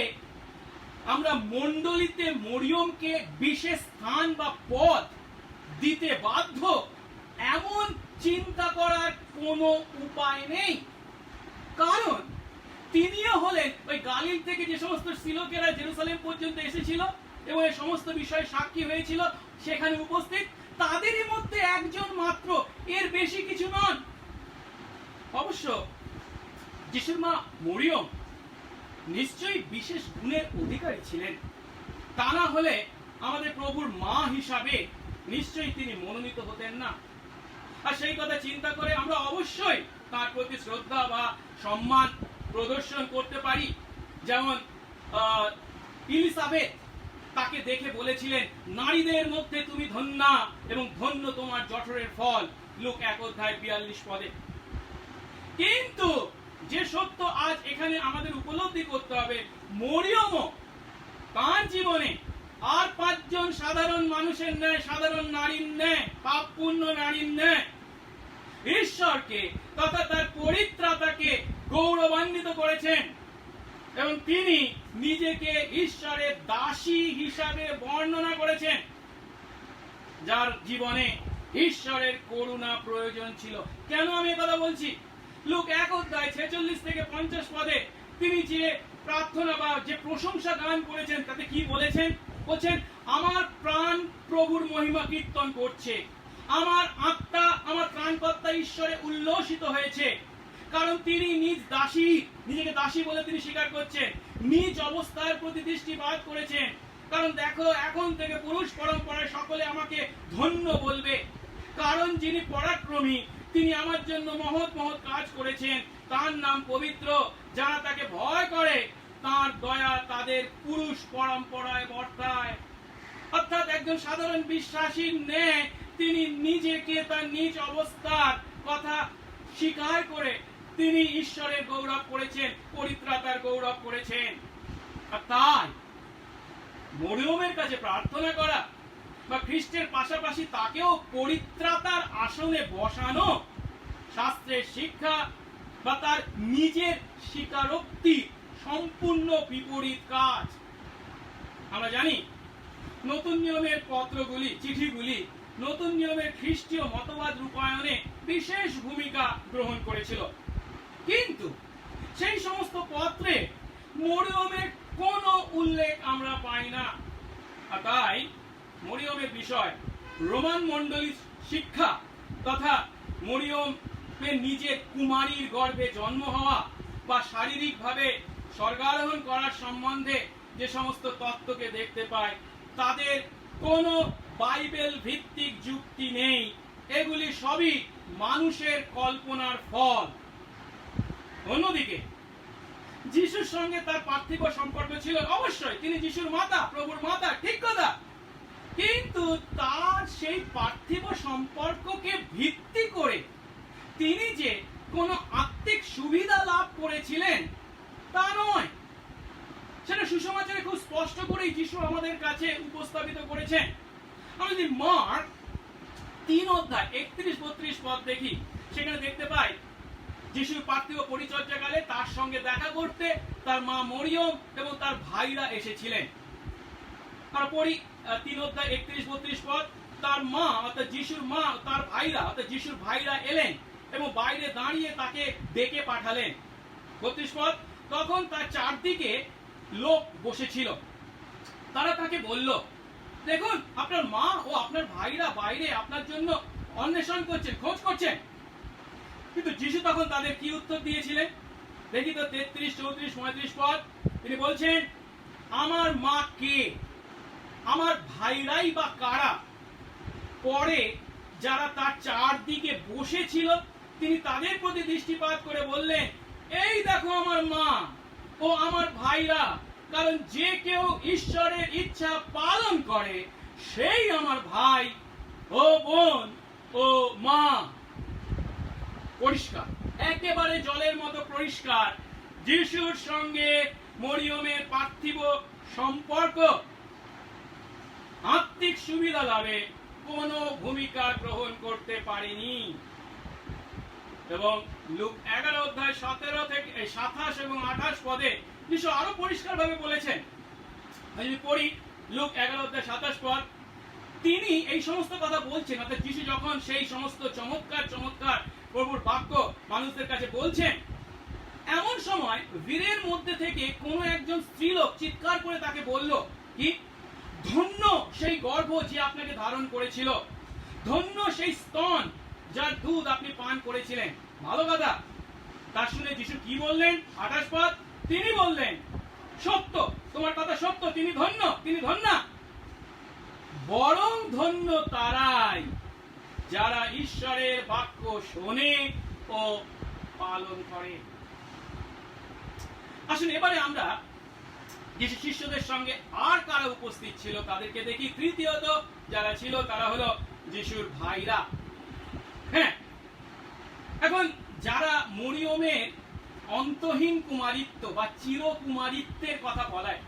আমরা মণ্ডলীতে মরিয়মকে বিশেষ স্থান বা পদ দিতে বাধ্য, এমন চিন্তা করার কোনো উপায় নেই। কারণ তিনিও হলেন ওই গালিল থেকে যে সমস্ত স্ত্রীলোকেরা জেরুসালেম পর্যন্ত এসেছিল এবং এই সমস্ত বিষয়ে সাক্ষী হয়েছিল সেখানে উপস্থিত, তাদেরই মধ্যে একজন মাত্র, এর বেশি কিছু নন। অবশ্য যিশুর মা মরিয়ম নিশ্চয়ই বিশেষ গুণের অধিকারী ছিলেন, তা না হলে আমাদের প্রভুর মা হিসাবে নিশ্চয়ই তিনি মনোনীত হতেন না। আর সেই কথা চিন্তা করে আমরা অবশ্যই তার প্রতি শ্রদ্ধা বা সম্মান প্রদর্শন করতে পারি। যেমন ইলিসাবেথ তাকে দেখে বলেছিলেন, নারীদের মধ্যে তুমি ধন্যা এবং ধন্য তোমার জঠরের ফল, লুক 1:42 পদে। কিন্তু যে সত্য আজ এখানে আমাদের উপলব্ধি করতে হবে, মরিয়মও তার জীবনে আর 5 জন সাধারণ মানুষের ন্যায়, সাধারণ নারীর ন্যায়, পাপপূর্ণ নারীর ন্যায় ঈশ্বরকে তথা তার পরিত্রাতাকে গৌরবান্বিত করেছেন এবং তিনি নিজেকে ঈশ্বরের দাসী হিসাবে বর্ণনা করেছেন, যার জীবনে ঈশ্বরের করুণা প্রয়োজন ছিল। কেন আমি কথা বলছি? লুক 1:46-50 পদে তিনি যে প্রার্থনা বা যে প্রশংসা গান করেছেন তাতে কি বলেছেন? বলছেন, আমার প্রাণ প্রভুর মহিমা কীর্তন করছে, আমার আত্মা আমার ত্রাণকর্তা ঈশ্বরে উল্লসিত হয়েছে, কারণ তিনি নিজ দাসী, নিজেকে দাসী বলে তিনি স্বীকার করছেন, নিজ অবস্থার প্রতি দৃষ্টিপাত করেছেন। কারণ দেখো, এখন থেকে পুরুষ পরম্পরায় সকলে আমাকে ধন্য বলবে, কারণ যিনি পরাক্রমী তিনি আমার জন্য মহৎ মহৎ কাজ করেছেন, তার নাম পবিত্র, যারা তাকে ভয় করে তার দয়া তাদের পুরুষ পরম্পরায় বর্তায়। অর্থাৎ একজন সাধারণ বিশ্বাসীর ন্যায় তিনি নিজেকে তার নিজ অবস্থার কথা স্বীকার করে তিনি ঈশ্বরের গৌরব করেছেন, পরিত্রাতার গৌরব করেছেন। আর তাই মরিয়মের কাছে প্রার্থনা করা বা খ্রিস্টের পাশাপাশি তাকেও পরিত্রাতার আসনে বসানো শাস্ত্রের শিক্ষা বা তার নিজের স্বীকারোক্তি সম্পূর্ণ বিপরীত কাজ। আমরা জানি নতুন নিয়মের পত্রগুলি, চিঠিগুলি নতুন নিয়মের খ্রিস্টীয় মতবাদ রূপায়ণে বিশেষ ভূমিকা গ্রহণ করেছিল, কিন্তু সেই সমস্ত পত্রে মরিয়মের কোনো উল্লেখ আমরা পাই না। আর তাই মরিয়মের বিষয় রোমান মণ্ডলীর শিক্ষা তথা মরিয়মের নিজের কুমারীর গর্ভে জন্ম হওয়া বা শারীরিকভাবে স্বর্গারোহণ করার সম্বন্ধে যে সমস্ত তত্ত্বকে দেখতে পায় তাদের কোনো বাইবেল ভিত্তিক যুক্তি নেই, এগুলি সবই মানুষের কল্পনার ফল। অন্যদিকে যিশুর সঙ্গে তার পার্থিব সম্পর্ক ছিল, অবশ্যই তিনি যিশুর মাতা, প্রভুর মাতা, ঠিক কথা, কিন্তু তার সেই পার্থিব সম্পর্ককে ভিত্তি করে তিনি যে কোনো আত্মিক সুবিধা লাভ করেছিলেন তা নয়। সেটা সুসমাচারে খুব স্পষ্ট করেই যিশু আমাদের কাছে উপস্থাপিত করেছেন। আমরা যদি মার্ক 3 অধ্যায় 31-32 পদ দেখি, সেখানে দেখতে পাই যিশুর পার্থিব পরিচর্যাকালে তার সঙ্গে দেখা করতে তার মা মরিয়ম এবং তার ভাইরা এসেছিলেন। আমরা পড়ি 3 অধ্যায় 31-32 পদ। তার মা অর্থাৎ যিশুর মা, তার ভাইরা অর্থাৎ যিশুর ভাইরা এলেন এবং বাইরে দাঁড়িয়ে তাকে ডেকে পাঠালেন। 32 পদ। তখন তার চারদিকে লোক বসেছিল। তারা তাকে বলল, দেখুন আপনার মা ও আপনার ভাইরা বাইরে আপনার জন্য অন্বেষণ করছেন, খোঁজ করছেন। কিন্তু যিশু তখন তাদের কি উত্তর দিয়েছিলেন দেখি তো, 33, 34, 35 পদ। তিনি বলছেন, আমার মা কে, আমার ভাইরাই বা কারা? পরে যারা তার চারদিকে বসেছিল তিনি তাদের প্রতি দৃষ্টিপাত করে বললেন, এই দেখো আমার মা ও আমার ভাইরা, কারণ যে কেউ ঈশ্বরের ইচ্ছা পালন করে সেই আমার ভাই ও বোন ও মা। পরিষ্কার, একেবারে জলের মতো পরিষ্কার যিশুর সঙ্গে মরিয়মের পার্থিব সম্পর্ক আত্মিক সুবিধা লাভে কোনো ভূমিকা গ্রহণ করতে পারেনি। এবং লুক 11 অধ্যায় 17 থেকে 27 এবং 28 পদে যিশু আরো পরিষ্কার ভাবে বলেছেন। আমি পড়ি লুক 11 অধ্যায় 27 পদ। তিনি এই সমস্ত কথা বলছেন, অর্থাৎ যিশু যখন সেই সমস্ত চমৎকার চমৎকার প্রভুর বাক্য মানুষদের কাছে বলছেন, এমন সময় ভিড়ের মধ্যে থেকে কোন একজন স্ত্রীলোক চিৎকার করে তাকে বলল, কি ধন্য সেই গর্ভ যে আপনাকে ধারণ করেছিল, ধন্য সেই স্তন যার দুধ আপনি পান করেছিলেন। ভালো কথা। তা শুনে যিশু কি বললেন? 28 পদ। তিনি বললেন, সত্য, তোমার কথা সত্য, তিনি ধন্য, তিনি ধন্যা। বরং ধন্য তারাই যারা ঈশ্বরের বাক্য শোনে ও পালন করে। আসুন এবারে আমরা যিশু শিষ্যদের সঙ্গে আর কারা উপস্থিত ছিল তাদেরকে দেখি। তৃতীয়ত যারা ছিল তারা হলো যিশুর ভাইরা। হ্যাঁ, এখন যারা মরিয়মের অন্তহীন কুমারিত্ব বা চিরকুমারিত্বের কথা বলায়,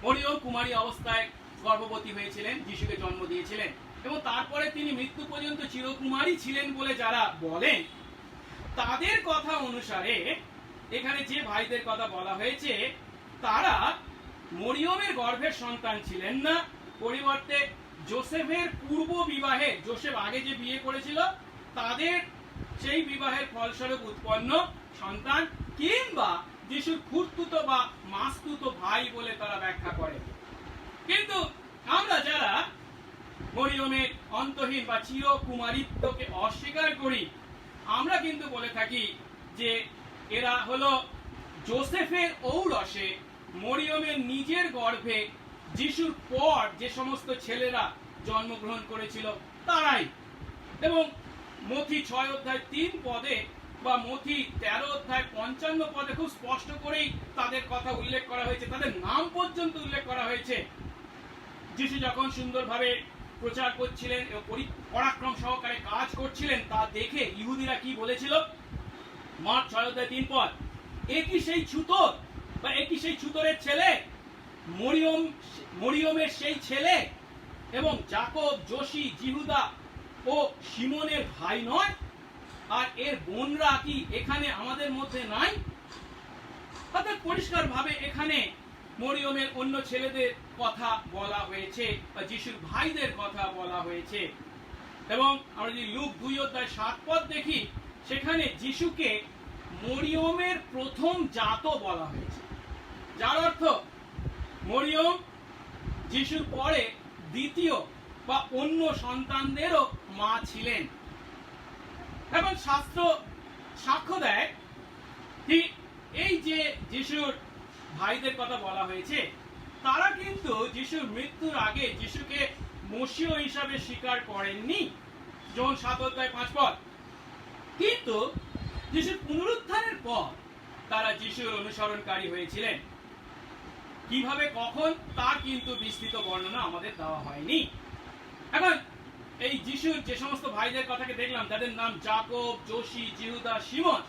মরিয়ম কুমারী অবস্থায় গর্ভবতী হয়েছিলেন, যিশুকে জন্ম দিয়েছিলেন এবং তারপরে তিনি মৃত্যু পর্যন্ত চিরকুমারী ছিলেন বলে যারা বলেন, তাদের কথা অনুসারে এখানে যে ভাইদের কথা বলা হয়েছে তারা মরিয়মের গর্ভের সন্তান ছিলেন না, পরিবর্তে যোসেফের পূর্ব বিবাহে, যোসেফ আগে যে বিয়ে করেছিল তাদের সেই বিবাহের ফলস্বরূপ উৎপন্ন সন্তান, কিংবা যিশুর খুড়তুতো বা মাসতুতো ভাই বলে তারা ব্যাখ্যা করে। কিন্তু আমরা যারা মরিয়মের অন্তহীন বা চিরকুমারিত্বকে অস্বীকার করি, আমরা কিন্তু বলে থাকি যে এরা হলো যোসেফের ঔরসে মরিয়মের নিজের গর্ভে যিশুর পর যে সমস্ত ছেলেরা জন্মগ্রহণ করেছিল তারাই। এবং মথি 6 অধ্যায় 3 পদে বা মথি 13 অধ্যায় 55 পদে খুব স্পষ্ট করেই তাদের কথা উল্লেখ করা হয়েছে, তাদের নাম পর্যন্ত উল্লেখ করা হয়েছে। যিশু যখন সুন্দরভাবে প্রচার করছিলেন এবং পরাক্রম সহকারে কাজ করছিলেন তা দেখে ইহুদিরা কি বলেছিল? মার্ক 6 অধ্যায় 3 পদ, এ কি সেই ছুতর বা এ কি সেই ছুতরের ছেলে, মরিয়মের সেই ছেলে এবং যাকব, যোশি, জিহুদা ও শিমনের ভাই নয়? আর এর বোনরা কি এখানে আমাদের মধ্যে নাই? অর্থাৎ পরিষ্কার ভাবে এখানে মরিয়মের অন্য ছেলেদের কথা বলা হয়েছে বা যিশুর ভাইদের কথা বলা হয়েছে। এবং আমরা যদি লুক 2 অধ্যায় 7 পদ দেখি, সেখানে যিশুকে মরিয়মের প্রথম জাত বলা হয়েছে, যার অর্থ মরিয়ম যিশুর পরে দ্বিতীয় বা অন্য সন্তানদেরও মা ছিলেন। এখন শাস্ত্র সাক্ষ্য দেয় কি এই যে যিশুর ভাইদের কথা বলা হয়েছে তারা কিন্তু যিশুর মৃত্যুর আগে যিশুকে মসিহ হিসাবে স্বীকার করেননি, জন 7 অধ্যায় 5 পদ। কিন্তু যিশুর পুনরুত্থানের পর তারা যিশুর অনুসরণকারী হয়েছিলেন। কিভাবে, কখন, তার কিন্তু বিস্তৃত বর্ণনা আমাদের দেওয়া হয়নি। এখন এই যিশুর যে সমস্ত ভাইদের কথাকে দেখলাম, তাদের নাম যাকব, যোশি, জিহুদা, শিমন,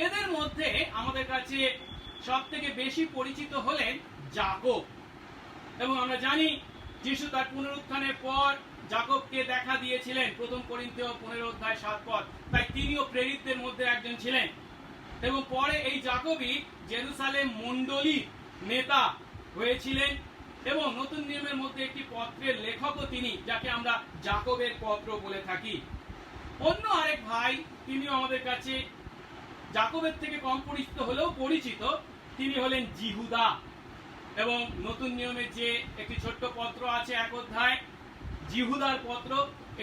এদের মধ্যে আমাদের কাছে সব থেকে বেশি পরিচিত হলেন যাকব। এবং আমরা জানি যিশু তার পুনরুত্থানের পর যাকবকে দেখা দিয়েছিলেন, প্রথম করিন্থীয় 15:7। তাই তিনিও প্রেরিতদের মধ্যে একজন ছিলেন। এবং পরে এই যাকবই জেরুসালেম মণ্ডলীর নেতা হয়েছিলেন এবং নতুন নিয়মের মধ্যে একটি পত্রের লেখকও তিনি, যাকে আমরা যাকবের পত্র বলে থাকি। অন্য আরেক ভাই, তিনিও আমাদের কাছে যাকবের থেকে কম পরিচিত হলেও পরিচিত, তিনি হলেন জিহুদা। এবং নতুন নিয়মে যে একটি ছোট্ট পত্র আছে, 1 অধ্যায়, জিহুদার পত্র,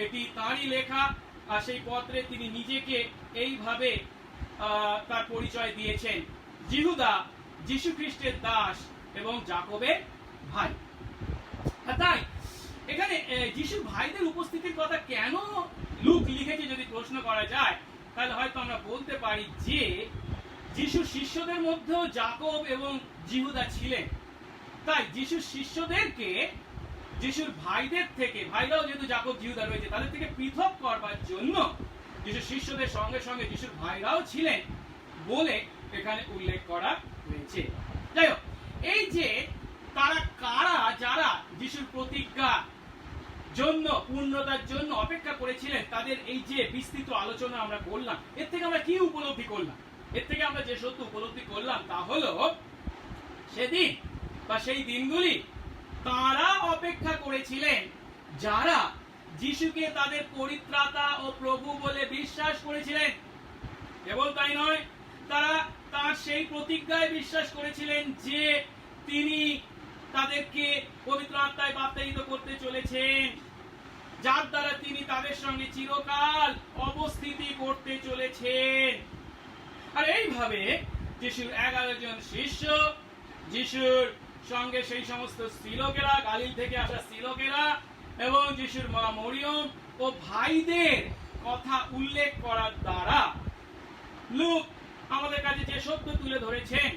এটি তাঁরই লেখা। আর সেই পত্রে তিনি নিজেকে এইভাবে তার পরিচয় দিয়েছেন, জিহুদা যীশু খ্রিস্টের দাস এবং যাকবের ভাই। তাই এখানে যিশুর ভাইদের উপস্থিতির কথা কেন লুক লিখেছে যদি প্রশ্ন করা যায়, তাহলে হয়তো আমরা বলতে পারি যে যিশুর শিষ্যদের মধ্যেও যাকব এবং জিহুদা ছিলেন। তাই যিশুর শিষ্যদেরকে যিশুর ভাইদের থেকে, ভাইরাও যেহেতু যাকব জিহুদা রয়েছে, তাদের থেকে পৃথক করবার জন্য যিশুর শিষ্যদের সঙ্গে সঙ্গে যিশুর ভাইরাও ছিলেন বলে এখানে উল্লেখ করা হয়েছে। যাই হোক, এই যে তারা কারা যারা যিশুর প্রতিজ্ঞা জন্য, পূর্ণতার জন্য অপেক্ষা করেছিলেন, তাদের এই যে বিস্তৃত আলোচনা আমরা করলাম, এর থেকে আমরা কি উপলব্ধি করলাম? এর থেকে আমরা যে সত্য উপলব্ধি করলাম তা হলো সেদিন বা সেই দিনগুলি তারা অপেক্ষা করেছিলেন যারা যিশুকে তাদের পরিত্রাতা ও প্রভু বলে বিশ্বাস করেছিলেন। কেবল তাই নয়, তারা তার সেই প্রতিজ্ঞায় বিশ্বাস করেছিলেন যে তিনি তাদেরকে পবিত্র আত্মায় বাপ্তায়িত করতে চলেছেন, যার দ্বারা তিনি তাদের সঙ্গে চিরকাল অবস্থিতি করতে চলেছেন। আর এইভাবে যিশুর 11 জন শিষ্য, যিশুর সঙ্গে সেই সমস্ত স্ত্রীলোকেরা, গালিল থেকে আসা স্ত্রীলোকেরা এবং যিশুর মা মরিয়ম ও ভাইদের কথা উল্লেখ করার দ্বারা লূক আমাদের কাছে যে সত্য তুলে ধরেছেন,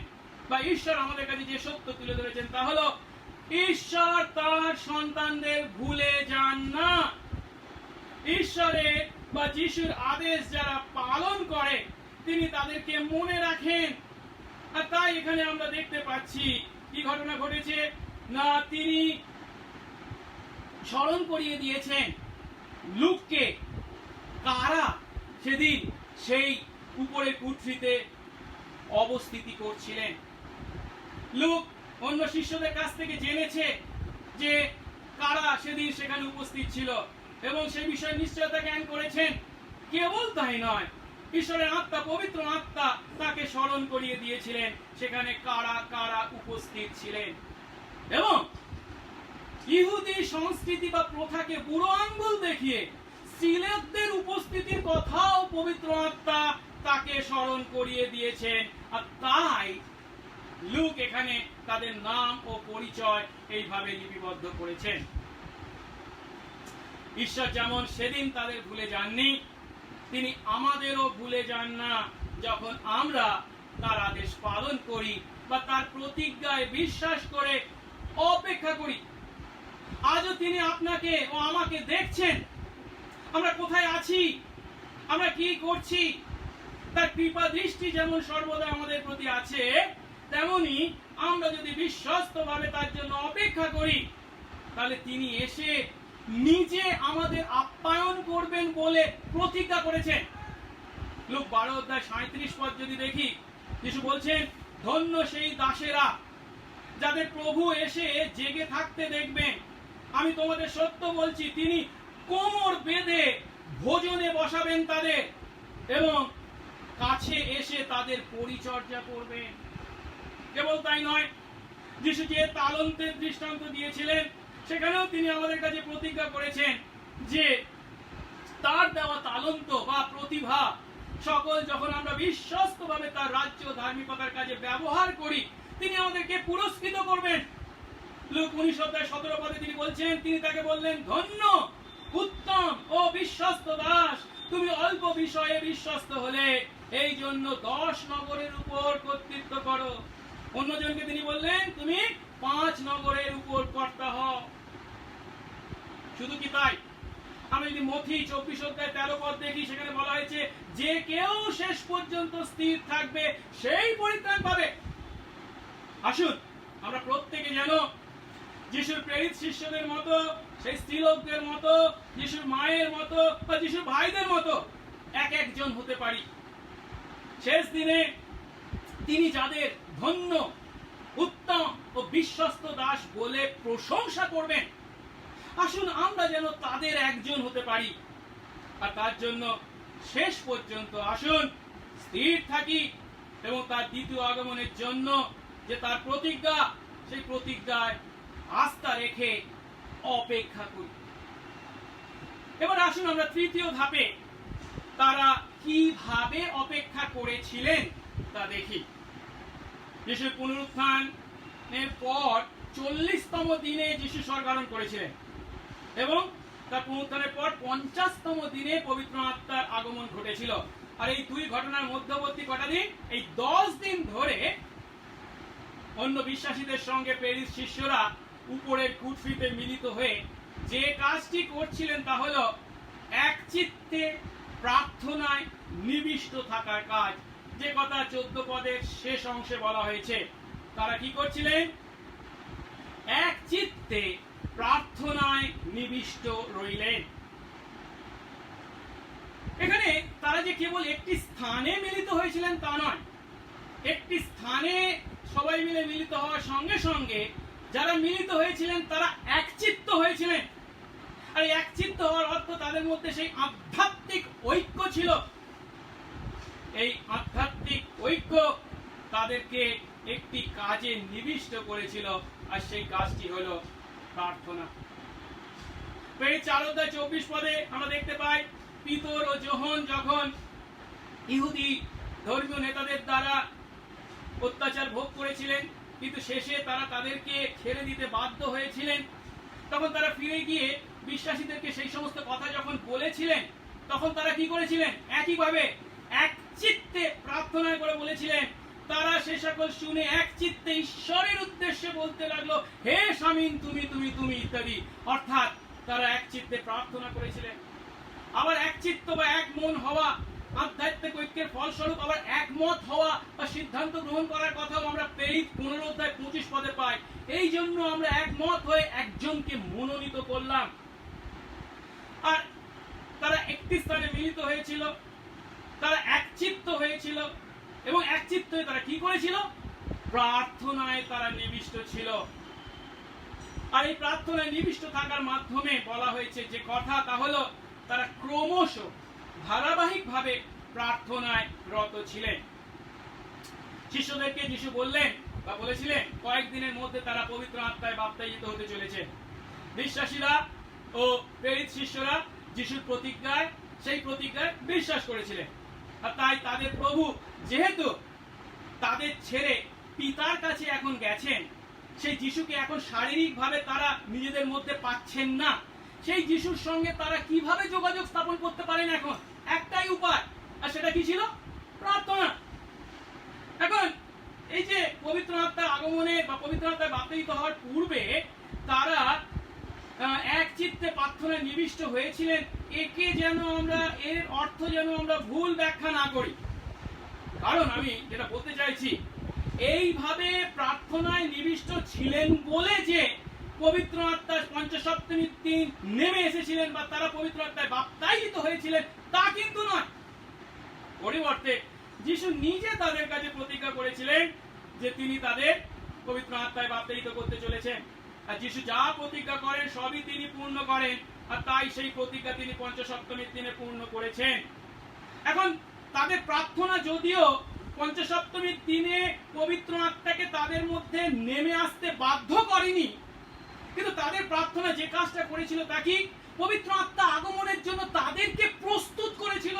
বা ঈশ্বর আমাদের কাছে যে সত্য তুলে ধরেছেন, তা হলো ঈশ্বর তার সন্তানদের ভুলে যান না। ঈশ্বরের বা যিশুর আদেশ যারা পালন করে তিনি তাদেরকে মনে রাখেন। আর তাই এখানে আমরা দেখতে পাচ্ছি কি ঘটনা ঘটেছে না, তিনি স্মরণ করিয়ে দিয়েছেন লূককে কারা সেদিন সেই উপরে কুঠরিতে অবস্থিতি করছিলেন। লূক অন্য শিষ্যদের কাছ থেকে জেনেছে যে কারা সেদিন সেখানে উপস্থিত ছিল এবং সেই বিষয়ে নিশ্চয়তা জ্ঞান করেছেন। কেবল তাই নয়, ঈশ্বরের আত্মা, পবিত্র আত্মা তাকে স্মরণ করিয়ে দিয়েছিলেন সেখানে কারা কারা উপস্থিত ছিলেন। এবং ইহুদি সংস্কৃতি বা প্রথাকে বুড়ো আঙ্গুল দেখিয়ে স্ত্রীলোকদের উপস্থিতির কথাও পবিত্র আত্মা তাকে স্মরণ করিয়ে দিয়েছেন। আর তাই লূক এখানে তাদের নাম ও পরিচয় এইভাবে লিপিবদ্ধ করেছেন। ঈশ্বর যেমন সেদিন তাদের ভুলে যাননি, তিনি আমাদেরও ভুলে যান না যখন আমরা তার আদেশ পালন করি বা তার প্রতিজ্ঞায় বিশ্বাস করে অপেক্ষা করি। আজও তিনি আপনাকে ও আমাকে দেখছেন, আমরা কোথায় আছি, আমরা কি করছি। তার কৃপা দৃষ্টি যেমন সর্বদা আমাদের প্রতি আছে, তেমনি আমরা যদি বিশ্বস্তভাবে তার জন্য অপেক্ষা করি, তাহলে তিনি এসে নিজে আমাদের আপ্যায়ন করবেন বলে প্রতিজ্ঞা করেছেন। লূক 12:37 যদি দেখি, যিশু বলছেন, ধন্য সেই দাসেরা যাদের প্রভু এসে জেগে থাকতে দেখবেন। আমি তোমাদের সত্য বলছি, তিনি কোমর বেঁধে ভোজনে বসাবেন তাদের এবং কাছে এসে তাদের পরিচর্যা করবেন। কেবল তাই নয়, যিশু যে তালন্তের দৃষ্টান্ত দিয়েছিলেন সেখানেও তিনি আমাদের কাছে প্রতিজ্ঞা করেছেন যে তার দেওয়া তালন্ত বা প্রতিভা সকল যখন আমরা বিশ্বস্তভাবে তার রাজ্য ধার্মিকতার কাজে ব্যবহার করি, তিনি আমাদেরকে পুরস্কৃত করবেন। লূক 19:17 তিনি বলছেন, তিনি তাকে বললেন, ধন্য উত্তম ও বিশ্বস্ত দাস, তুমি অল্প বিষয়ে বিশ্বস্ত হলে এই জন্য 10 নগরের উপর কর্তৃত্ব করো। অন্যজনকে তিনি বললেন, তুমি 5 নগরের উপর কর্তা হও। শুধু কি তাই, আমরা যদি মথি 24:13 দেখি, সেখানে বলা হয়েছে যে কেউ শেষ পর্যন্ত স্থির থাকবে সেই পরিত্রাণ পাবে। আসুন আমরা প্রত্যেকে যেন যিশুর প্রেরিত শিষ্যদের মতো, সেই স্ত্রীলোকদের মতো, যিশুর মায়ের মতো বা যিশুর ভাইদের মতো এক একজন হতে পারি। শেষ দিনে তিনি যাদের ধন্য, উত্তম ও বিশ্বস্ত দাস বলে প্রশংসা করবেন, আসুন আমরা যেন তাদের একজন হতে পারি। আর তার জন্য শেষ পর্যন্ত আসুন স্থির থাকি এবং তার দ্বিতীয় আগমনের জন্য যে তার প্রতিজ্ঞা, সেই প্রতিজ্ঞায় আস্থা রেখে অপেক্ষা করি। এবার আসুন আমরা তৃতীয় ধাপে তারা কিভাবে অপেক্ষা করেছিলেন তা দেখি। যিশুর পুনরুত্থানের পর 40তম দিনে যিশু স্বর্গারোহণ করেছিলেন এবং তার পুনরুত্থানের পর 50তম দিনে পবিত্র আত্মার আগমন ঘটেছিল। আর এই দুই ঘটনার মধ্যবর্তী কটা দিন, এই 10 দিন ধরে অন্য বিশ্বাসীদের সঙ্গে প্রেরিত শিষ্যরা উপরের কুঠরিতে মিলিত হয়ে যে কাজটি করছিলেন তা হলো এক চিত্তে প্রার্থনায় নিবিষ্ট থাকার কাজ, যে কথা 14 পদের শেষ অংশে বলা হয়েছে। তারা কি করছিলেন? এক চিত্তে প্রার্থনায় নিবিষ্ট রইলেন। এখানে তারা যে কেবল একটি স্থানে মিলিত হয়েছিলেন তা নয়, একটি স্থানে সবাই মিলে মিলিত হওয়ার সঙ্গে সঙ্গে যারা মিলিত হয়েছিলেন তারা একচিত্ত হয়েছিলেন। আর একচিত্ত হওয়ার অর্থ তাদের মধ্যে সেই আধ্যাত্মিক ঐক্য ছিল। এই আধ্যাত্মিক ঐক্য তাদেরকে একটি কাজে নিবিষ্ট করেছিল, আর সেই কাজটি হলো প্রার্থনা। প্রেরিত 4:24 আমরা দেখতে পাই, পিতর ও যোহন যখন ইহুদি ধর্মীয় নেতাদের দ্বারা অত্যাচার ভোগ করেছিলেন, কিন্তু শেষে তারা তাদেরকে ছেড়ে দিতে বাধ্য হয়েছিলেন, তখন তারা ফিরে গিয়ে বিশ্বাসীদেরকে সেই সমস্ত কথা যখন বলেছিলেন, তখন তারা কি করেছিলেন? একইভাবে এক চিত্তে প্রার্থনা করে বলেছিলেন। তারা সে সকল শুনে এক চিত্তে ঈশ্বরের উদ্দেশ্যে বলতে লাগলো, হে স্বামীন তুমি তুমি তুমি ইত্যাদি। অর্থাৎ তারা এক চিত্তে প্রার্থনা করেছিলেন। আবার এক চিত্ত বা এক মন হওয়া, আধ্যাত্মিক ঐক্যের ফলস্বরূপ আবার একমত হওয়া বা সিদ্ধান্ত গ্রহণ করার কথাও আমরা প্রেরিত 15:25 পাই। এই জন্য আমরা একমত হয়ে একজনকে মনোনীত করলাম। আর তারা একটি স্থানে মিলিত হয়েছিল, তারা একচিত্ত হয়েছিল এবং একচিত্ত হয়ে তারা কি করেছিল? প্রার্থনায় তারা নিবিষ্ট ছিল। আর এই প্রার্থনায় নিবিষ্ট থাকার মাধ্যমে বলা হয়েছে যে কথা, তা হলো তারা ক্রমশ ধারাবাহিকভাবে প্রার্থনায় রত ছিলেন। শিষ্যদেরকে যিশু বললেন বা বলেছিলেন কয়েকদিনের মধ্যে তারা পবিত্র আত্মায় বাপ্তায়িত হতে চলেছে। বিশ্বাসীরা ও প্রেরিত শিষ্যরা যিশুর প্রতিজ্ঞায়, সেই প্রতিজ্ঞায় বিশ্বাস করেছিলেন। আর তাই তাদের প্রভু যেহেতু তাদের ছেড়ে পিতার কাছে এখন গেছেন, সেই যিশুকে এখন শারীরিকভাবে তারা নিজেদের মধ্যে পাচ্ছেন না। সেই যিশুর সঙ্গে তারা কিভাবে যোগাযোগ স্থাপন করতে পারেন? এখন একটাই উপায়, আর সেটা কি ছিল? প্রার্থনা। এখন এই যে পবিত্র আত্মার আগমনে বা পবিত্র আত্মায় বাপ্তায়িত হওয়ার পূর্বে তারা এক চিত্তে প্রার্থনায় নিবিষ্ট হয়েছিলেন, একে যেন আমরা, এর অর্থ যেন আমরা ভুল ব্যাখ্যা না করি। কারণ আমি যেটা বলতে চাইছি, এইভাবে প্রার্থনায় নিবিষ্ট ছিলেন বলে যে পবিত্র আত্মার পঞ্চসপ্তমীর দিন নেমে এসেছিলেন বা তারা পবিত্র আত্মায় বাপ্তায়িত হয়েছিলেন তা কিন্তু নয়। পরিবর্তে যিশু নিজে তাদের কাছে প্রতিজ্ঞা করেছিলেন যে তিনি তাদের পবিত্র আত্মায় বাপ্তায়িত করতে চলেছেন। আর যিশু যা প্রতিজ্ঞা করেন সবই তিনি পূর্ণ করেন, আর তাই সেই প্রতিজ্ঞা তিনি পঞ্চসপ্তমীর দিনে পূর্ণ করেছেন। এখন তাদের প্রার্থনা যদিও পঞ্চসপ্তমীর দিনে পবিত্র আত্মাকে তাদের মধ্যে নেমে আসতে বাধ্য করেনি, কিন্তু তাদের প্রার্থনা যে কাজটা করেছিল তা কি? পবিত্র আত্মা আগমনের জন্য তাদেরকে প্রস্তুত করেছিল।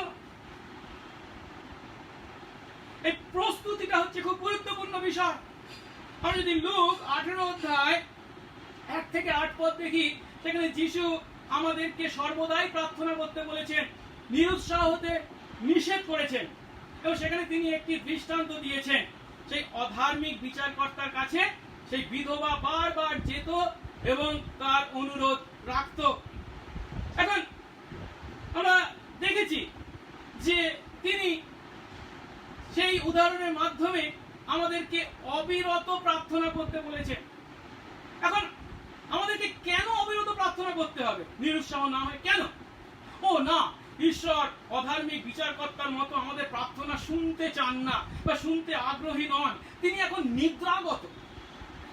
এই প্রস্তুতিটা হচ্ছে খুব গুরুত্বপূর্ণ বিষয়। আমরা যদি লুক 18:1-8 দেখি, সেখানে যিশু আমাদেরকে সর্বদাই প্রার্থনা করতে বলেছেন, নিরুৎসাহ হতে নিষেধ করেছেন, এবং সেখানে তিনি একটি দৃষ্টান্ত দিয়েছেন। সেই অধার্মিক বিচারকর্তার কাছে সেই বিধবা বারবার যেত এবং তার অনুরোধ রাখত। এখন আমরা দেখেছি যে তিনি সেই উদাহরণের মাধ্যমে আমাদেরকে অবিরত প্রার্থনা করতে বলেছেন। এখন আমাদেরকে কেন অবিরত প্রার্থনা করতে হবে? নিরুৎসাহ না হয় কেন? ও না, ঈশ্বর অধার্মিক বিচারকর্তার মতো আমাদের প্রার্থনা শুনতে চান না বা শুনতে আগ্রহী নন। তিনি এখন নিদ্রাগত,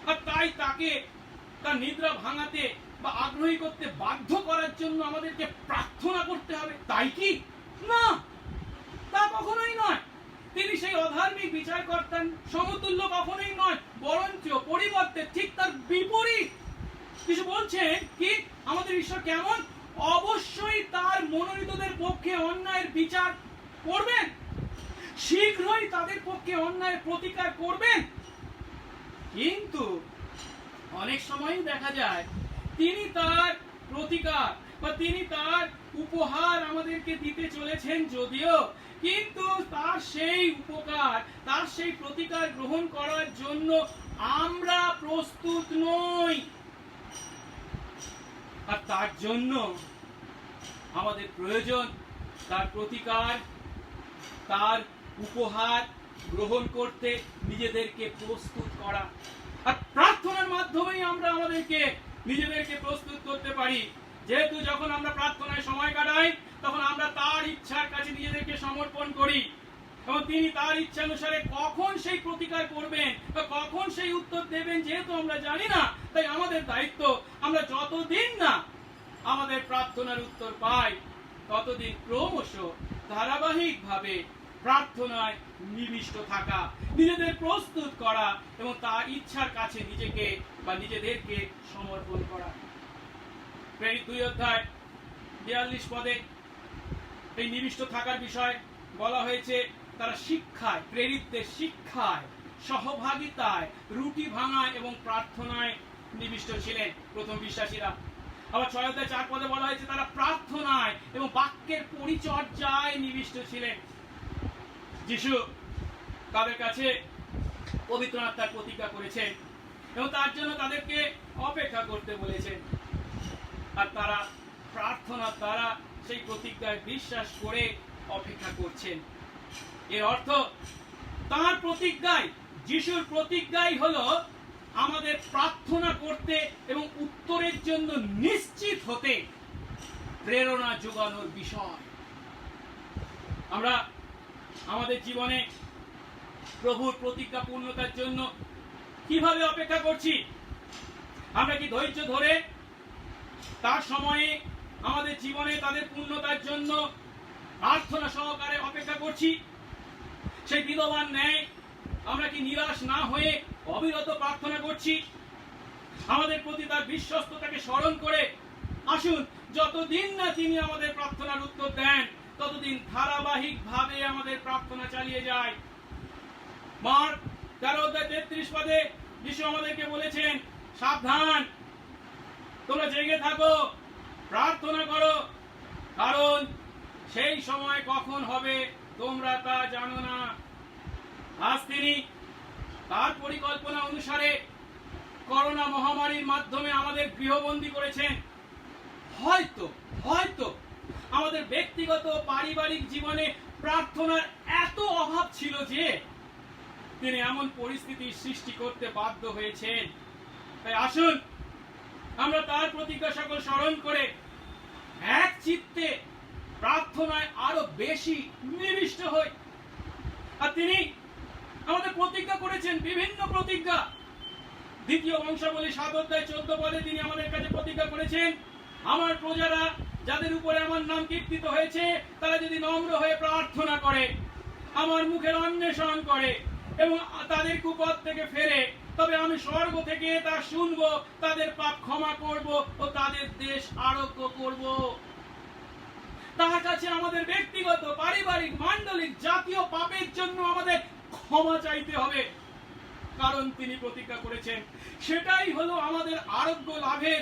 আর তাই তাকে তার নিদ্রা ভাঙাতে বা আগ্রহী করতে বাধ্য করার জন্য আমাদেরকে প্রার্থনা করতে হবে, তাই কি? না, তা কখনোই নয়। তিনি সেই অধার্মিক বিচারকর্তার সমতুল্য কখনোই নয়, বরঞ্চ পরিবর্তে ঠিক তার বিপরীত। কিছু বলছেন কি আমাদের ঈশ্বর কেমন? অবশ্যই তার মনোনীতদের পক্ষে অন্যায়ের বিচার করবেন, শীঘ্রই তাদের পক্ষে অন্যায়ের প্রতিকার করবেন। কিন্তু অনেক সময় দেখা যায় তিনি তার প্রতিকার বা তিনি তার উপহার আমাদেরকে দিতে চলেছেন যদিও, কিন্তু তার সেই উপকার, তার সেই প্রতিকার গ্রহণ করার জন্য আমরা প্রস্তুত নই। আর তার জন্য আমাদের প্রয়োজন তার প্রতিকার, তার উপহার গ্রহণ করতে নিজেদেরকে প্রস্তুত করা। আর প্রার্থনার মাধ্যমেই আমরা আমাদেরকে নিজেদেরকে প্রস্তুত করতে পারি। যেহেতু যখন আমরা প্রার্থনায় সময় কাটাই তখন আমরা তার ইচ্ছার কাছে নিজেদেরকে সমর্পণ করি, এবং তিনি তার ইচ্ছা অনুসারে কখন সেই প্রতিকার করবেন বা কখন সেই উত্তর দেবেন যেহেতু আমরা জানি না, তাই আমাদের দায়িত্ব আমরা যতদিন না আমাদের প্রার্থনার উত্তর পাই ততদিন ক্রমশ ধারাবাহিকভাবে প্রার্থনায় নিবিষ্ট থাকা, নিজেদের প্রস্তুত করা এবং তার ইচ্ছার কাছে নিজেকে বা নিজেদেরকে সমর্পণ করা। প্রেরিত 2 অধ্যায় 42 পদে এই নিবিষ্ট থাকার বিষয় বলা হয়েছে। তারা শিক্ষায়, প্রেরিতদের শিক্ষায়, সহভাগিতায়, রুটি ভাঙায় এবং প্রার্থনায় নিবিষ্ট ছিলেন প্রথম বিশ্বাসীরা। আবার 6 অধ্যায় 4 পদে বলা হয়েছে তারা প্রার্থনায় এবং বাক্যের পরিচর্যায় নিবিষ্ট ছিলেন। যিশু তাদের কাছে পবিত্র আত্মার প্রতিজ্ঞা করেছেন এবং তার জন্য তাদেরকে অপেক্ষা করতে বলেছেন, আর তারা প্রার্থনার দ্বারা সেই প্রতিজ্ঞায় বিশ্বাস করে অপেক্ষা করছেন। এর অর্থ তার প্রতিজ্ঞায়, যিশুর প্রতিজ্ঞাই হলো আমাদের প্রার্থনা করতে এবং উত্তরের জন্য নিশ্চিত হতে প্রেরণা যোগানোর বিষয়। আমরা আমাদের জীবনে প্রভুর প্রতিজ্ঞা পূর্ণতার জন্য কিভাবে অপেক্ষা করছি? আমরা কি ধৈর্য ধরে তার সময়ে আমাদের জীবনে তাদের পূর্ণতার জন্য প্রার্থনা সহকারে অপেক্ষা করছি? সেই বিধবার ন্যায় আমরা কি নিরাশ না হয়ে অবিরত প্রার্থনা করছি? আমাদের প্রতি তার বিশ্বস্ততাকে স্মরণ করে আসুন, যতদিন না তিনি আমাদের প্রার্থনার উত্তর দেন ততদিন ধারাবাহিকভাবে আমাদের প্রার্থনা চালিয়ে যায়। মার্ক 13 অধ্যায় 33 পদে যিশু আমাদেরকে বলেছেন, সাবধান, তোমরা জেগে থাকো, প্রার্থনা করো, কারণ সেই সময় কখন হবে তোমরা তা জানো না। আজ তিনি তার পরিকল্পনা অনুসারে করোনা মহামারীর মাধ্যমে আমাদের গৃহবন্দী করেছেন। হয়তো আমাদের ব্যক্তিগত পারিবারিক জীবনে প্রার্থনার এত অভাব ছিল যে তিনি এমন পরিস্থিতির সৃষ্টি করতে বাধ্য হয়েছেন। তাই আসুন আমরা তার প্রতিজ্ঞা সকল স্মরণ করে এক চিত্তে প্রার্থনায় আরো বেশি নিবিষ্ট হই। আর তিনি আমাদের প্রতিজ্ঞা করেছেন বিভিন্ন প্রতিজ্ঞা। 2 বংশাবলী 7 অধ্যায় 14 পদে তিনি আমাদের কাছে প্রতিজ্ঞা করেছেন, আমার প্রজারা যাদের উপরে আমার নাম কীর্তিত হয়েছে তারা যদি নম্র হয়ে প্রার্থনা করে, আমার মুখের অন্বেষণ করে এবং তাদের কুপথ থেকে ফেরে, তবে আমি স্বর্গ থেকে তা শুনবো, তাদের পাপ ক্ষমা করব ও তাদের দেশ আরোগ্য করব। তার কাছে আমাদের ব্যক্তিগত, পারিবারিক, মান্ডলিক, জাতীয় পাপের জন্য আমাদের ক্ষমা চাইতে হবে, কারণ তিনি প্রতিজ্ঞা করেছেন সেটাই হলো আমাদের আরোগ্য লাভের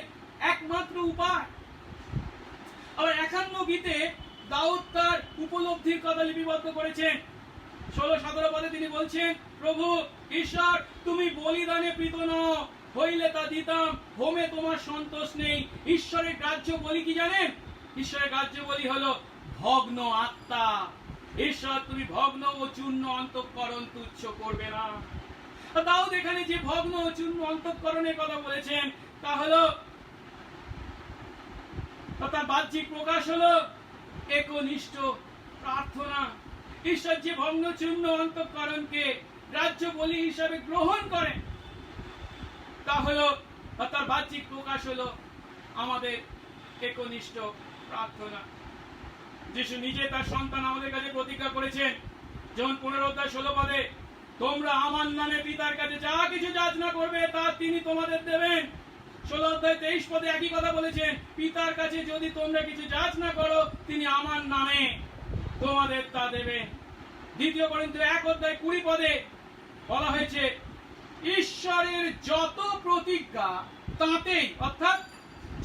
একমাত্র উপায়। আবার 51 গীতে দাউদ তার উপলব্ধির কথা লিপিবদ্ধ করেছেন। 16-17 পদে তিনি বলছেন, প্রভু ঈশ্বর, তুমি বলিদানে প্রীত নও, হইলে তা দিতাম, হোমে তোমার সন্তোষ নেই। ঈশ্বরের গ্রাহ্য বলি কি জানেন? ঈশ্বরের গ্রাহ্য বলি হলো ভগ্ন আত্মা। ঈশ্বর, তুমি ভগ্ন ও চূর্ণ অন্তঃকরণ তুচ্ছ করবে না। তাও এখানে যে ভগ্ন ও চূর্ণ অন্তঃকরণের কথা বলেছেন, তা হলো, তার বাহ্যিক প্রকাশ হলো একনিষ্ঠ প্রার্থনা। ঈশ্বর যে ভগ্ন চূর্ণ অন্তঃকরণকে রাজ্য বলি হিসাবে গ্রহণ করেন, তা হলো, তার বাহ্যিক প্রকাশ হলো আমাদের একনিষ্ঠ প্রার্থনা। যিশু নিজে তার সন্তান আমাদের কাছে প্রতিজ্ঞা করেছেন, যখন 15:16 তোমরা আমার নামে পিতার কাছে যা কিছু যাচনা করবে তা তিনি তোমাদের দেবেন। 16:23 একই কথা বলেছেন, পিতার কাছে যদি তোমরা কিছু যাচনা করো তিনি আমার নামে তোমাদের তা দেবেন। 2 করিন্থীয় 1:20 বলা হয়েছে, ঈশ্বরের যত প্রতিজ্ঞা তাতেই, অর্থাৎ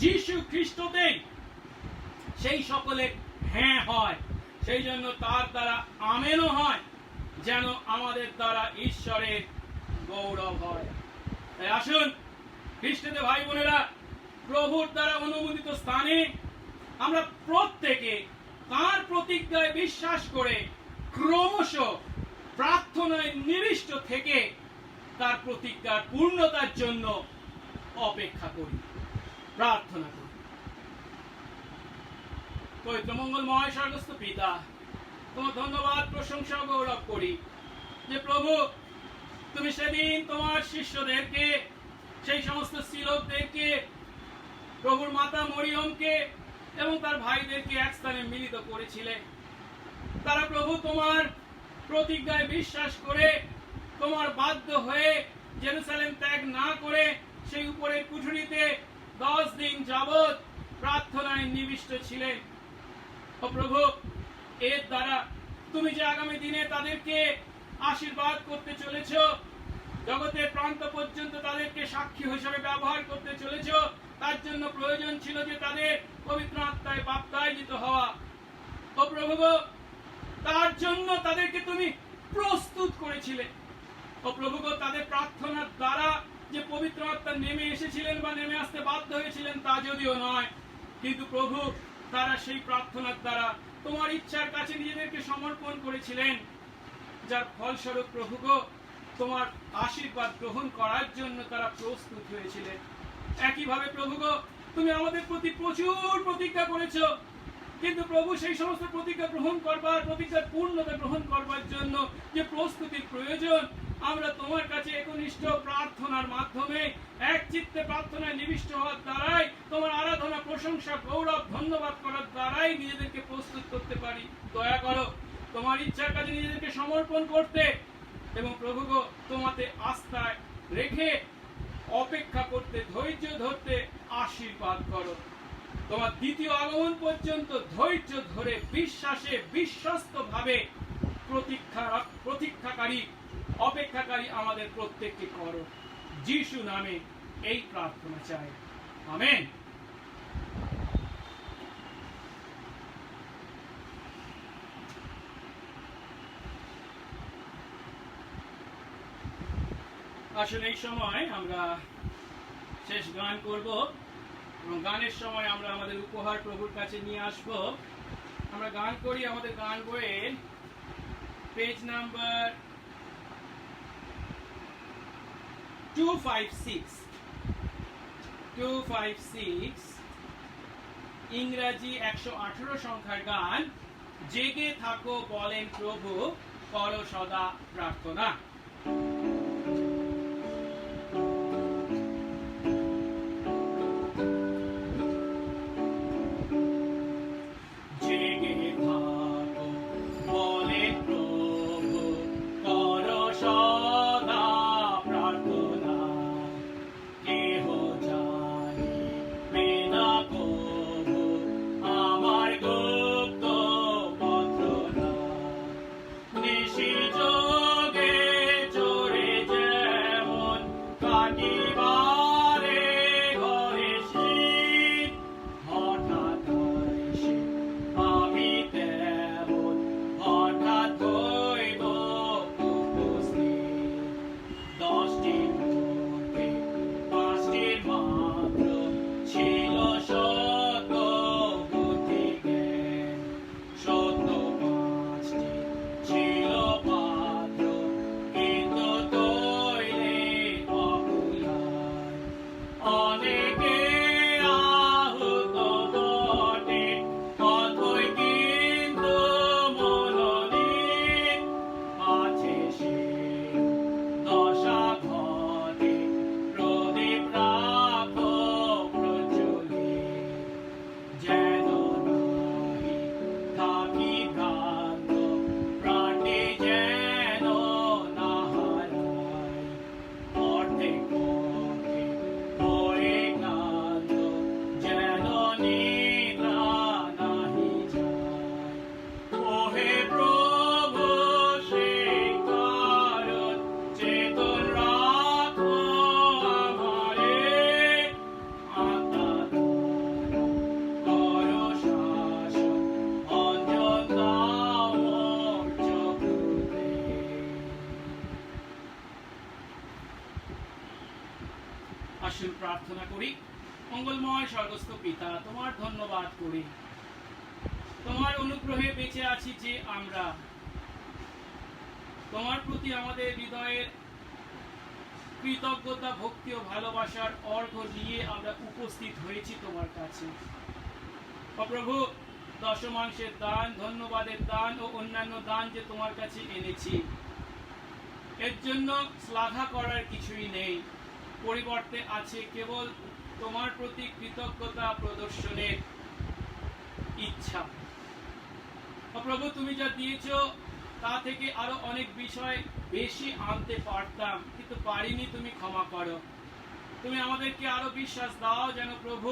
যীশু খ্রিস্টতেই সেই সকলের হ্যাঁ হয়, সেই জন্য তার দ্বারা আমেনও হয়, যেন আমাদের দ্বারা ঈশ্বরের গৌরব হয়। তাই আসুন খ্রিস্টতে ভাই বোনেরা, প্রভুর দ্বারা অনুমোদিত স্থানে আমরা প্রত্যেকে তার প্রতিজ্ঞায় বিশ্বাস করে ক্রমশ প্রার্থনায় নিবিষ্ট থেকে তার প্রতিজ্ঞার পূর্ণতার জন্য অপেক্ষা করি, প্রার্থনা করি। পবিত্র মঙ্গলময় স্বর্গস্থ পিতা, তোমার ধন্যবাদ, প্রশংসা, গৌরব করি যে প্রভু, তুমি সেদিন তোমার শিষ্যদেরকে, সেই সমস্ত শ্রীলোকদেরকে, প্রভুর মাতা মরিয়মকে এবং তার ভাইদেরকে এক স্থানে মিলিত করেছিলে। তারা প্রভু তোমার প্রতিজ্ঞায় বিশ্বাস করে, তোমার বাধ্য হয়ে জেরুসালেম ত্যাগ না করে সেই উপরের কুঠুরিতে 10 দিন যাবৎ প্রার্থনায় নিবিষ্ট ছিলেন। ও প্রভু, এর দ্বারা তুমি যে আগামী দিনে তাদেরকে আশীর্বাদ করতে চলেছ, জগতের প্রান্ত পর্যন্ত তাদেরকে সাক্ষী হিসেবে ব্যবহার করতে চলেছ, তার জন্য প্রয়োজন ছিল যে তাদের পবিত্র আত্মায় বাপ্তায়িত হওয়া। ও প্রভু, তার জন্য তাদেরকে তুমি প্রস্তুত করেছিলে। ও প্রভু, তাদের প্রার্থনার দ্বারা যে পবিত্র আত্মা নেমে এসেছিলেন বা নেমে আসতে বাধ্য হয়েছিলেন তা যদিও নয়, কিন্তু প্রভু, তারা সেই প্রার্থনার দ্বারা তোমার ইচ্ছার কাছে নিজেদেরকে সমর্পণ করেছিলেন, যার ফলস্বরূপ প্রভু তোমার আশীর্বাদ গ্রহণ করার জন্য তারা প্রস্তুত হয়েছিলেন। একইভাবে প্রভু, তুমি আমাদের প্রতি প্রচুর প্রতিজ্ঞা করেছো, কিন্তু প্রভু সেই সমস্ত প্রতিজ্ঞা গ্রহণ করবার, প্রতিজ্ঞার পূর্ণতা গ্রহণ করবার জন্য যে প্রস্তুতির প্রয়োজন, আমরা তোমার কাছে একনিষ্ঠ প্রার্থনার মাধ্যমে এক চিত্তে প্রার্থনায় নিবিষ্ট হওয়ার দ্বারাই, তোমার আরাধনা, প্রশংসা, গৌরব, ধন্যবাদ করার দ্বারাই নিজেদেরকে প্রস্তুত করতে পারি। দয়া করো তোমার ইচ্ছার কাছে নিজেদেরকে সমর্পণ করতে এবং প্রভু তোমাতে আস্থায় রেখে অপেক্ষা করতে, ধৈর্য ধরতে আশীর্বাদ করো। তোমার দ্বিতীয় আগমন পর্যন্ত ধৈর্য ধরে বিশ্বাসে বিশ্বস্ত ভাবে প্রতীক্ষাকারী, অপেক্ষাকারী আমাদের প্রত্যেককে করো। যিশু নামে এই প্রার্থনা চাই, আমেন। আসলে এই সময় আমরা শেষ গান করব এবং গানের সময় আমরা আমাদের উপহার প্রভুর কাছে নিয়ে আসব। আমরা গান করি আমাদের গান বইয়ের পেজ নাম্বার 256, ইংরাজি 118 সংখ্যার গান, জেগে থাকো বলেন প্রভু, করো সদা প্রার্থনা। অনেকে আহত বটে, কতই কিন্তু মনোনীত, আছে সে দশা ঘটে, প্রদীপ রাখো প্রজ্বলিত, যেন নাহি থাকি ভ্রান্ত, প্রাণটি যেন না হারাই, অর্ধেক পথে হয়ে ক্লান্ত, যেন নিদ্রা নাহি যায়। ওহে প্রভু সেই কারণ, চেতন রাখো আমারে, আত্মা দ্বারা করো শাসন, অঞ্জন দাও মোর চক্ষুতে। আসুন প্রার্থনা করি। মঙ্গলময় স্বর্গস্থ পিতা, তোমার ধন্যবাদ করি, তোমার অনুগ্রহে বেঁচে আছি যে আমরা তোমার প্রতি আমাদের হৃদয়ের কৃতজ্ঞতা, ভক্তি ও ভালোবাসার অর্ঘ্য নিয়ে আমরা উপস্থিত হয়েছি তোমার কাছে। ও প্রভু, দশমাংশের দান, ধন্যবাদের দান ও অন্যান্য দান যে তোমার কাছে এনেছি, এর জন্য শ্লাঘা করার কিছুই নেই, পরিবর্তে আছে কেবল তোমার প্রতি কৃতজ্ঞতা প্রদর্শনের ইচ্ছা। ও প্রভু, তুমি যা দিয়েছ তা থেকে আরো অনেক বিষয় বেশি আনতে পারতাম, কিন্তু পারিনি, তুমি ক্ষমা করো। তুমি আমাদেরকে আরো বিশ্বাস দাও যেন প্রভু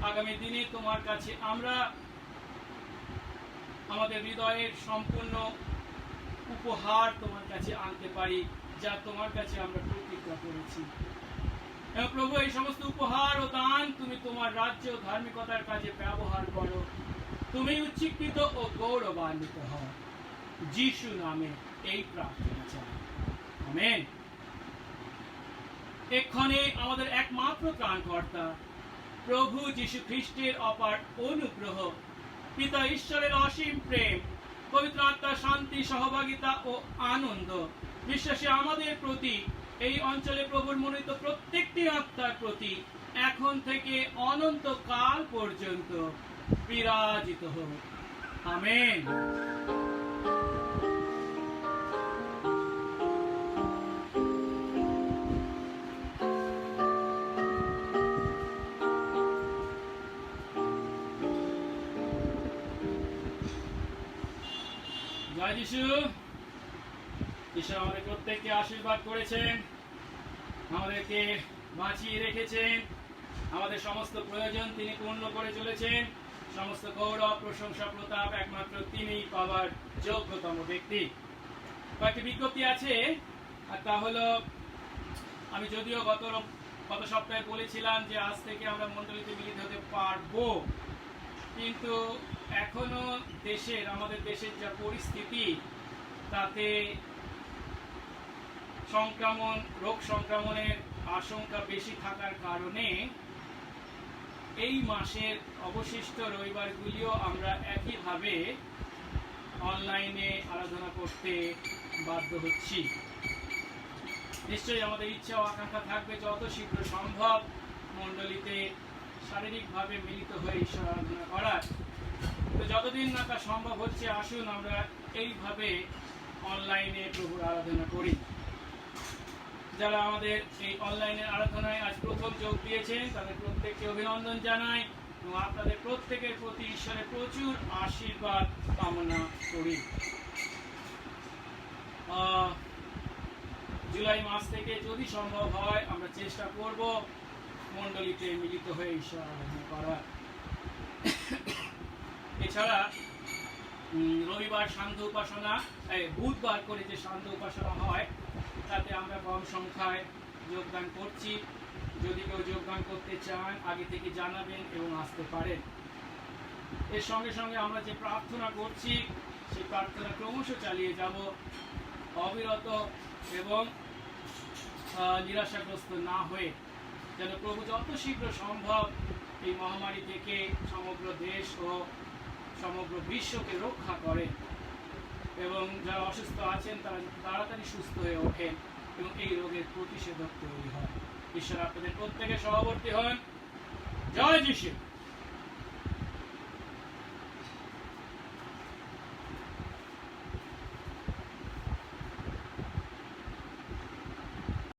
আগামী দিনে তোমার কাছে আমরা আমাদের হৃদয়ের সম্পূর্ণ উপহার তোমার কাছে আনতে পারি, যা তোমার কাছে আমরা প্রতিজ্ঞা করেছি। এবং প্রভু, এই সমস্ত উপহার ও দান তুমি তোমার রাজ্য ও ধার্মিকতার কাজে ব্যবহার করো। তুমি উচ্চীকৃত ও গৌরবান্বিত হও। যিশু নামে এই প্রার্থনা চাই, আমেন। এক্ষণে আমাদের একমাত্র ত্রাণকর্তা প্রভু যীশু খ্রিস্টের অপার অনুগ্রহ, পিতা ঈশ্বরের অসীম প্রেম, পবিত্র আত্মার শান্তি, সহভাগিতা ও আনন্দ বিশ্বাসী আমাদের প্রতি, এই অঞ্চলে প্রভুর মনোনীত প্রত্যেকটি আত্মার প্রতি এখন থেকে অনন্তকাল পর্যন্ত বিরাজিত হোক, আমেন। জয় যিশু। ঈশ্বর আমাদের প্রত্যেককে আশীর্বাদ করেছেন, আমাদেরকে বাঁচিয়ে রেখেছেন, আমাদের সমস্ত প্রয়োজন তিনি পূর্ণ করে চলেছেন। সমস্ত গৌরব, প্রশংসা, প্রতাপ একমাত্র তিনিই পাওয়ার যোগ্যতম ব্যক্তি। কয়েকটি বিজ্ঞপ্তি আছে, আর তা হলো, আমি যদিও গত সপ্তাহে বলেছিলাম যে আজ থেকে আমরা মণ্ডলীতে মিলিত হতে পারবো, কিন্তু এখনো আমাদের দেশের যা পরিস্থিতি, তাতে রোগ সংক্রমণের আশঙ্কা বেশি থাকার কারণে এই মাসের অবশিষ্ট রবিবারগুলিও আমরা একইভাবে অনলাইনে আরাধনা করতে বাধ্য হচ্ছি। নিশ্চয়ই আমাদের ইচ্ছা ও আকাঙ্ক্ষা থাকবে যত শীঘ্র সম্ভব মণ্ডলীতে শারীরিকভাবে মিলিত হয়ে ঈশ্বর আরাধনা করার। তো যতদিন না তা সম্ভব হচ্ছে, আসুন আমরা এইভাবে অনলাইনে প্রভুর আরাধনা করি। যারা আমাদের এই অনলাইনের আরাধনায় আজ প্রথম যোগ দিয়েছেন তাদের প্রত্যেককে অভিনন্দন জানাই এবং আপনাদের প্রত্যেকের প্রতি ঈশ্বরের প্রচুর আশীর্বাদ কামনা করি। জুলাই মাস থেকে যদি সম্ভব হয় আমরা চেষ্টা করব মণ্ডলীতে মিলিত হয়ে ঈশ্বর আরাধনা করার। এছাড়া রবিবার সান্ধ্য উপাসনা, বুধবার করে যে সান্ধ্য উপাসনা হয়, তাতে আমরা কম সংখ্যায় যোগদান করছি। যদি কেউ যোগদান করতে চান আগে থেকে জানাবেন এবং আসতে পারেন। এর সঙ্গে সঙ্গে আমরা যে প্রার্থনা করছি সেই প্রার্থনা ক্রমশ চালিয়ে যাব, অবিরত এবং নিরাশাগ্রস্ত না হয়ে, যেন প্রভু যত শীঘ্র সম্ভব এই মহামারী থেকে সমগ্র দেশ ও সমগ্র বিশ্বকে রক্ষা করে এবং যারা অসুস্থ আছেন তারা তাড়াতাড়ি সুস্থ হয়ে ওঠেন এবং এই রোগের প্রতিষেধক তৈরি হয়। ঈশ্বর আপনাদের প্রত্যেকে সহবর্তী হন। জয় যিশু।